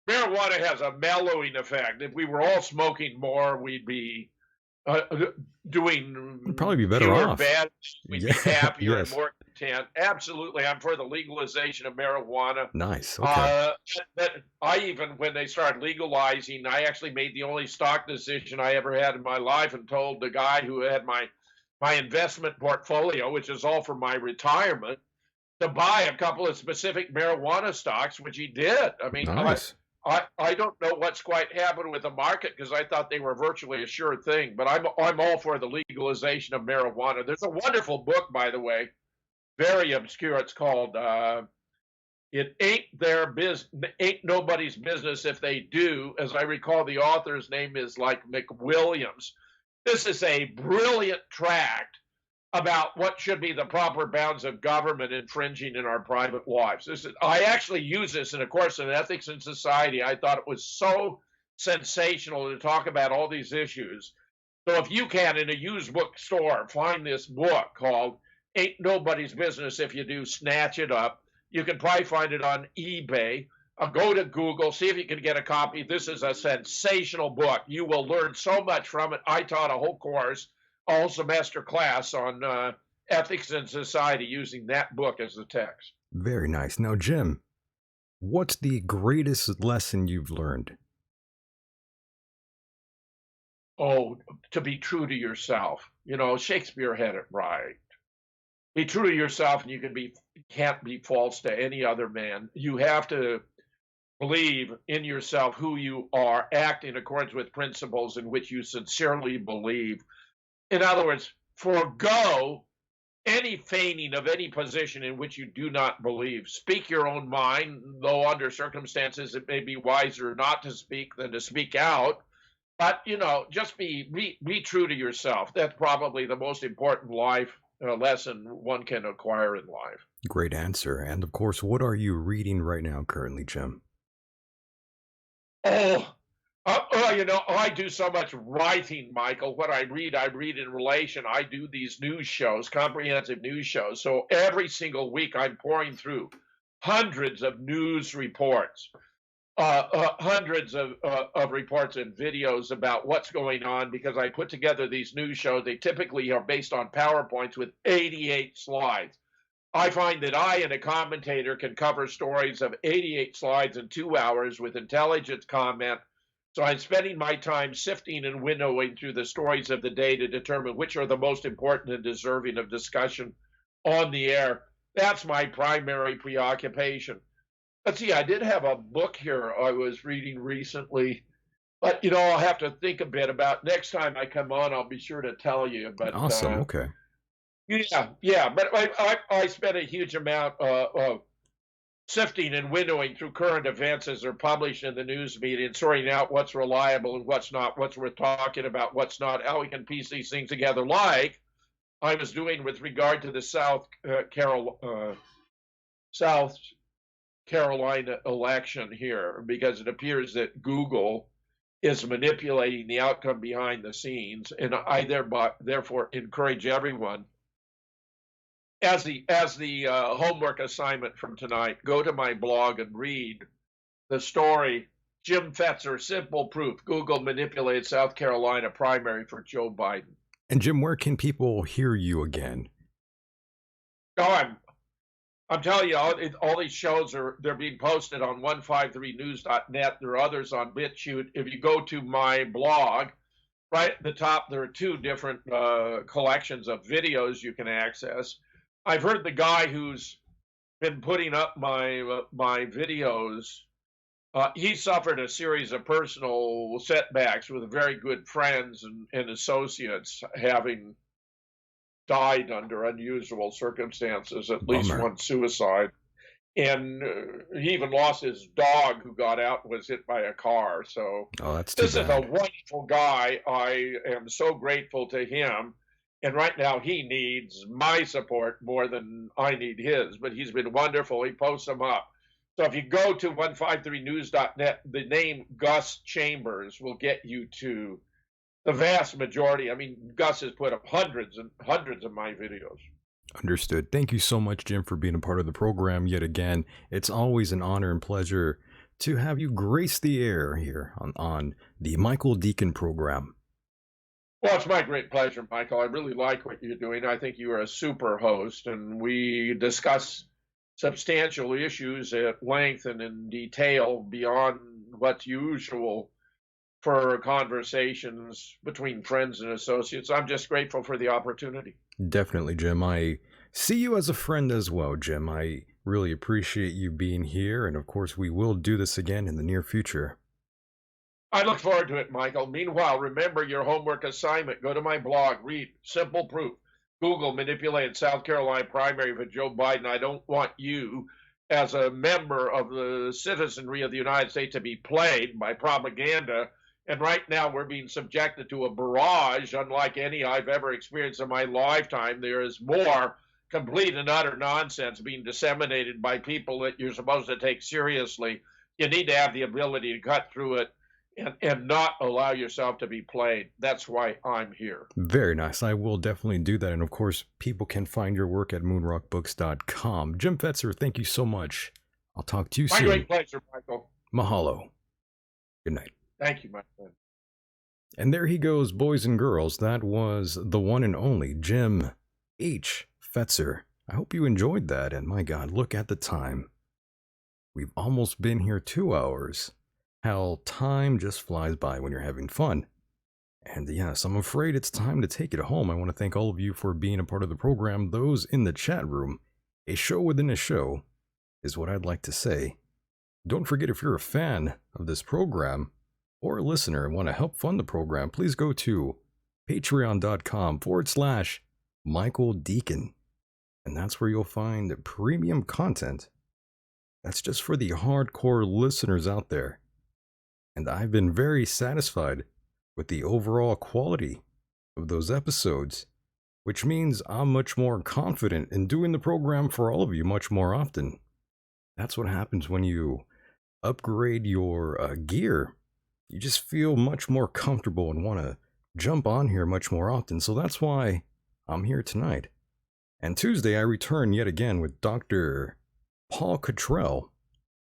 marijuana has a mellowing effect. If we were all smoking more, we'd be uh, Would doing probably be better fewer off. bad. We'd be Yeah. happier and Yes. more content. Absolutely, I'm for the legalization of marijuana. Nice. Okay. Uh, but I even, when they started legalizing, I actually made the only stock decision I ever had in my life and told the guy who had my investment portfolio, which is all for my retirement, to buy a couple of specific marijuana stocks, which he did. I mean, Nice. I don't know what's quite happened with the market because I thought they were virtually a sure thing, but I'm all for the legalization of marijuana. There's a wonderful book, by the way, very obscure. It's called "It Ain't Nobody's Business If They Do." As I recall, the author's name is like McWilliams. This is a brilliant tract about what should be the proper bounds of government infringing in our private lives. I actually use this in a course in ethics and society. I thought it was so sensational to talk about all these issues. So if you can, in a used bookstore, find this book called "Ain't Nobody's Business If You Do," snatch it up. You can probably find it on eBay. Go to Google, see if you can get a copy. This is a sensational book. You will learn so much from it. I taught a whole course, all semester class on ethics and society using that book as the text. Very nice. Now, Jim, what's the greatest lesson you've learned? Oh, to be true to yourself. Shakespeare had it right. Be true to yourself, and can't be false to any other man. You have to believe in yourself who you are, act in accordance with principles in which you sincerely believe. In other words, forego any feigning of any position in which you do not believe. Speak your own mind, though under circumstances it may be wiser not to speak than to speak out. But just be true to yourself. That's probably the most important life lesson one can acquire in life. Great answer. And of course, what are you reading right now currently, Jim? Oh, I do so much writing, Michael. What I read in relation. I do these news shows, comprehensive news shows. So every single week, I'm pouring through hundreds of news reports, hundreds of reports and videos about what's going on because I put together these news shows. They typically are based on PowerPoints with 88 slides. I find that I and a commentator can cover stories of 88 slides in 2 hours with intelligent comment. So I'm spending my time sifting and winnowing through the stories of the day to determine which are the most important and deserving of discussion on the air. That's my primary preoccupation. Let's see, I did have a book here I was reading recently, but I'll have to think a bit about next time I come on. I'll be sure to tell you. But Awesome. Okay. yeah. But I spent a huge amount of sifting and winnowing through current events as they're published in the news media and sorting out what's reliable and what's not, what's worth talking about, what's not, how we can piece these things together, like I was doing with regard to the South Carolina election here, because it appears that Google is manipulating the outcome behind the scenes, and I therefore encourage everyone as the homework assignment from tonight, go to my blog and read the story. Jim Fetzer, simple proof. Google manipulated South Carolina primary for Joe Biden. And Jim, where can people hear you again? Oh, I'm telling you, all these shows they're being posted on 153news.net. There are others on BitChute. If you go to my blog, right at the top, there are two different collections of videos you can access. I've heard the guy who's been putting up my videos. He suffered a series of personal setbacks with very good friends and associates having died under unusual circumstances, at least Bummer. one suicide. And he even lost his dog who got out and was hit by a car. So Oh, that's too this is a bad. wonderful guy. I am so grateful to him. And right now he needs my support more than I need his, but he's been wonderful. He posts them up. So if you go to 153news.net, the name Gus Chambers will get you to the vast majority. I mean, Gus has put up hundreds and hundreds of my videos. Understood. Thank you so much, Jim, for being a part of the program yet again. It's always an honor and pleasure to have you grace the air here on the Michael Decon program. Well, it's my great pleasure, Michael. I really like what you're doing. I think you are a super host, and we discuss substantial issues at length and in detail beyond what's usual for conversations between friends and associates. I'm just grateful for the opportunity. Definitely, Jim. I see you as a friend as well, Jim. I really appreciate you being here, and of course, we will do this again in the near future. I look forward to it, Michael. Meanwhile, remember your homework assignment. Go to my blog, read Simple Proof. Google manipulated South Carolina primary for Joe Biden. I don't want you, as a member of the citizenry of the United States, to be played by propaganda. And right now we're being subjected to a barrage unlike any I've ever experienced in my lifetime. There is more complete and utter nonsense being disseminated by people that you're supposed to take seriously. You need to have the ability to cut through it and not allow yourself to be played. That's why I'm here. Very nice. I will definitely do that. And of course, people can find your work at moonrockbooks.com. Jim Fetzer, thank you so much. I'll talk to you My soon. great pleasure, Michael. Mahalo. Good night. Thank you, my friend. And there he goes, boys and girls. That was the one and only Jim H. Fetzer. I hope you enjoyed that. And my God, look at the time. We've almost been here 2 hours. How time just flies by when you're having fun. And yes, I'm afraid it's time to take it home. I want to thank all of you for being a part of the program. Those in the chat room, a show within a show is what I'd like to say. Don't forget, if you're a fan of this program or a listener and want to help fund the program, please go to patreon.com/Michael Decon. And that's where you'll find premium content. That's just for the hardcore listeners out there. And I've been very satisfied with the overall quality of those episodes, which means I'm much more confident in doing the program for all of you much more often. That's what happens when you upgrade your gear. You just feel much more comfortable and want to jump on here much more often. So that's why I'm here tonight. And Tuesday, I return yet again with Dr. Paul Cottrell.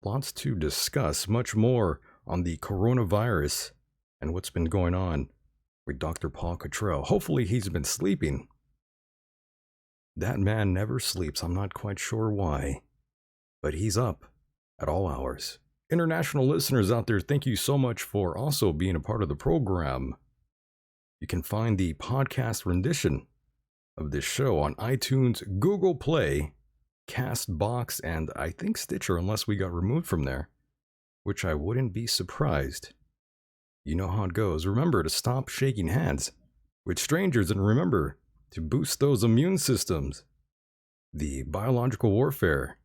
Lots to discuss, much more on the coronavirus and what's been going on with Dr. Paul Cottrell. Hopefully he's been sleeping. That man never sleeps. I'm not quite sure why, but he's up at all hours. International listeners out there, thank you so much for also being a part of the program. You can find the podcast rendition of this show on iTunes, Google Play, Castbox, and I think Stitcher, unless we got removed from there, which I wouldn't be surprised. You know how it goes. Remember to stop shaking hands with strangers, and remember to boost those immune systems. The biological warfare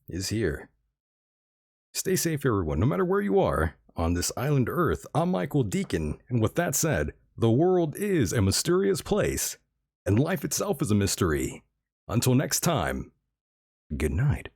is here. Stay safe, everyone, no matter where you are on this island Earth. I'm Michael Decon, and with that said, the world is a mysterious place, and life itself is a mystery. Until next time, good night.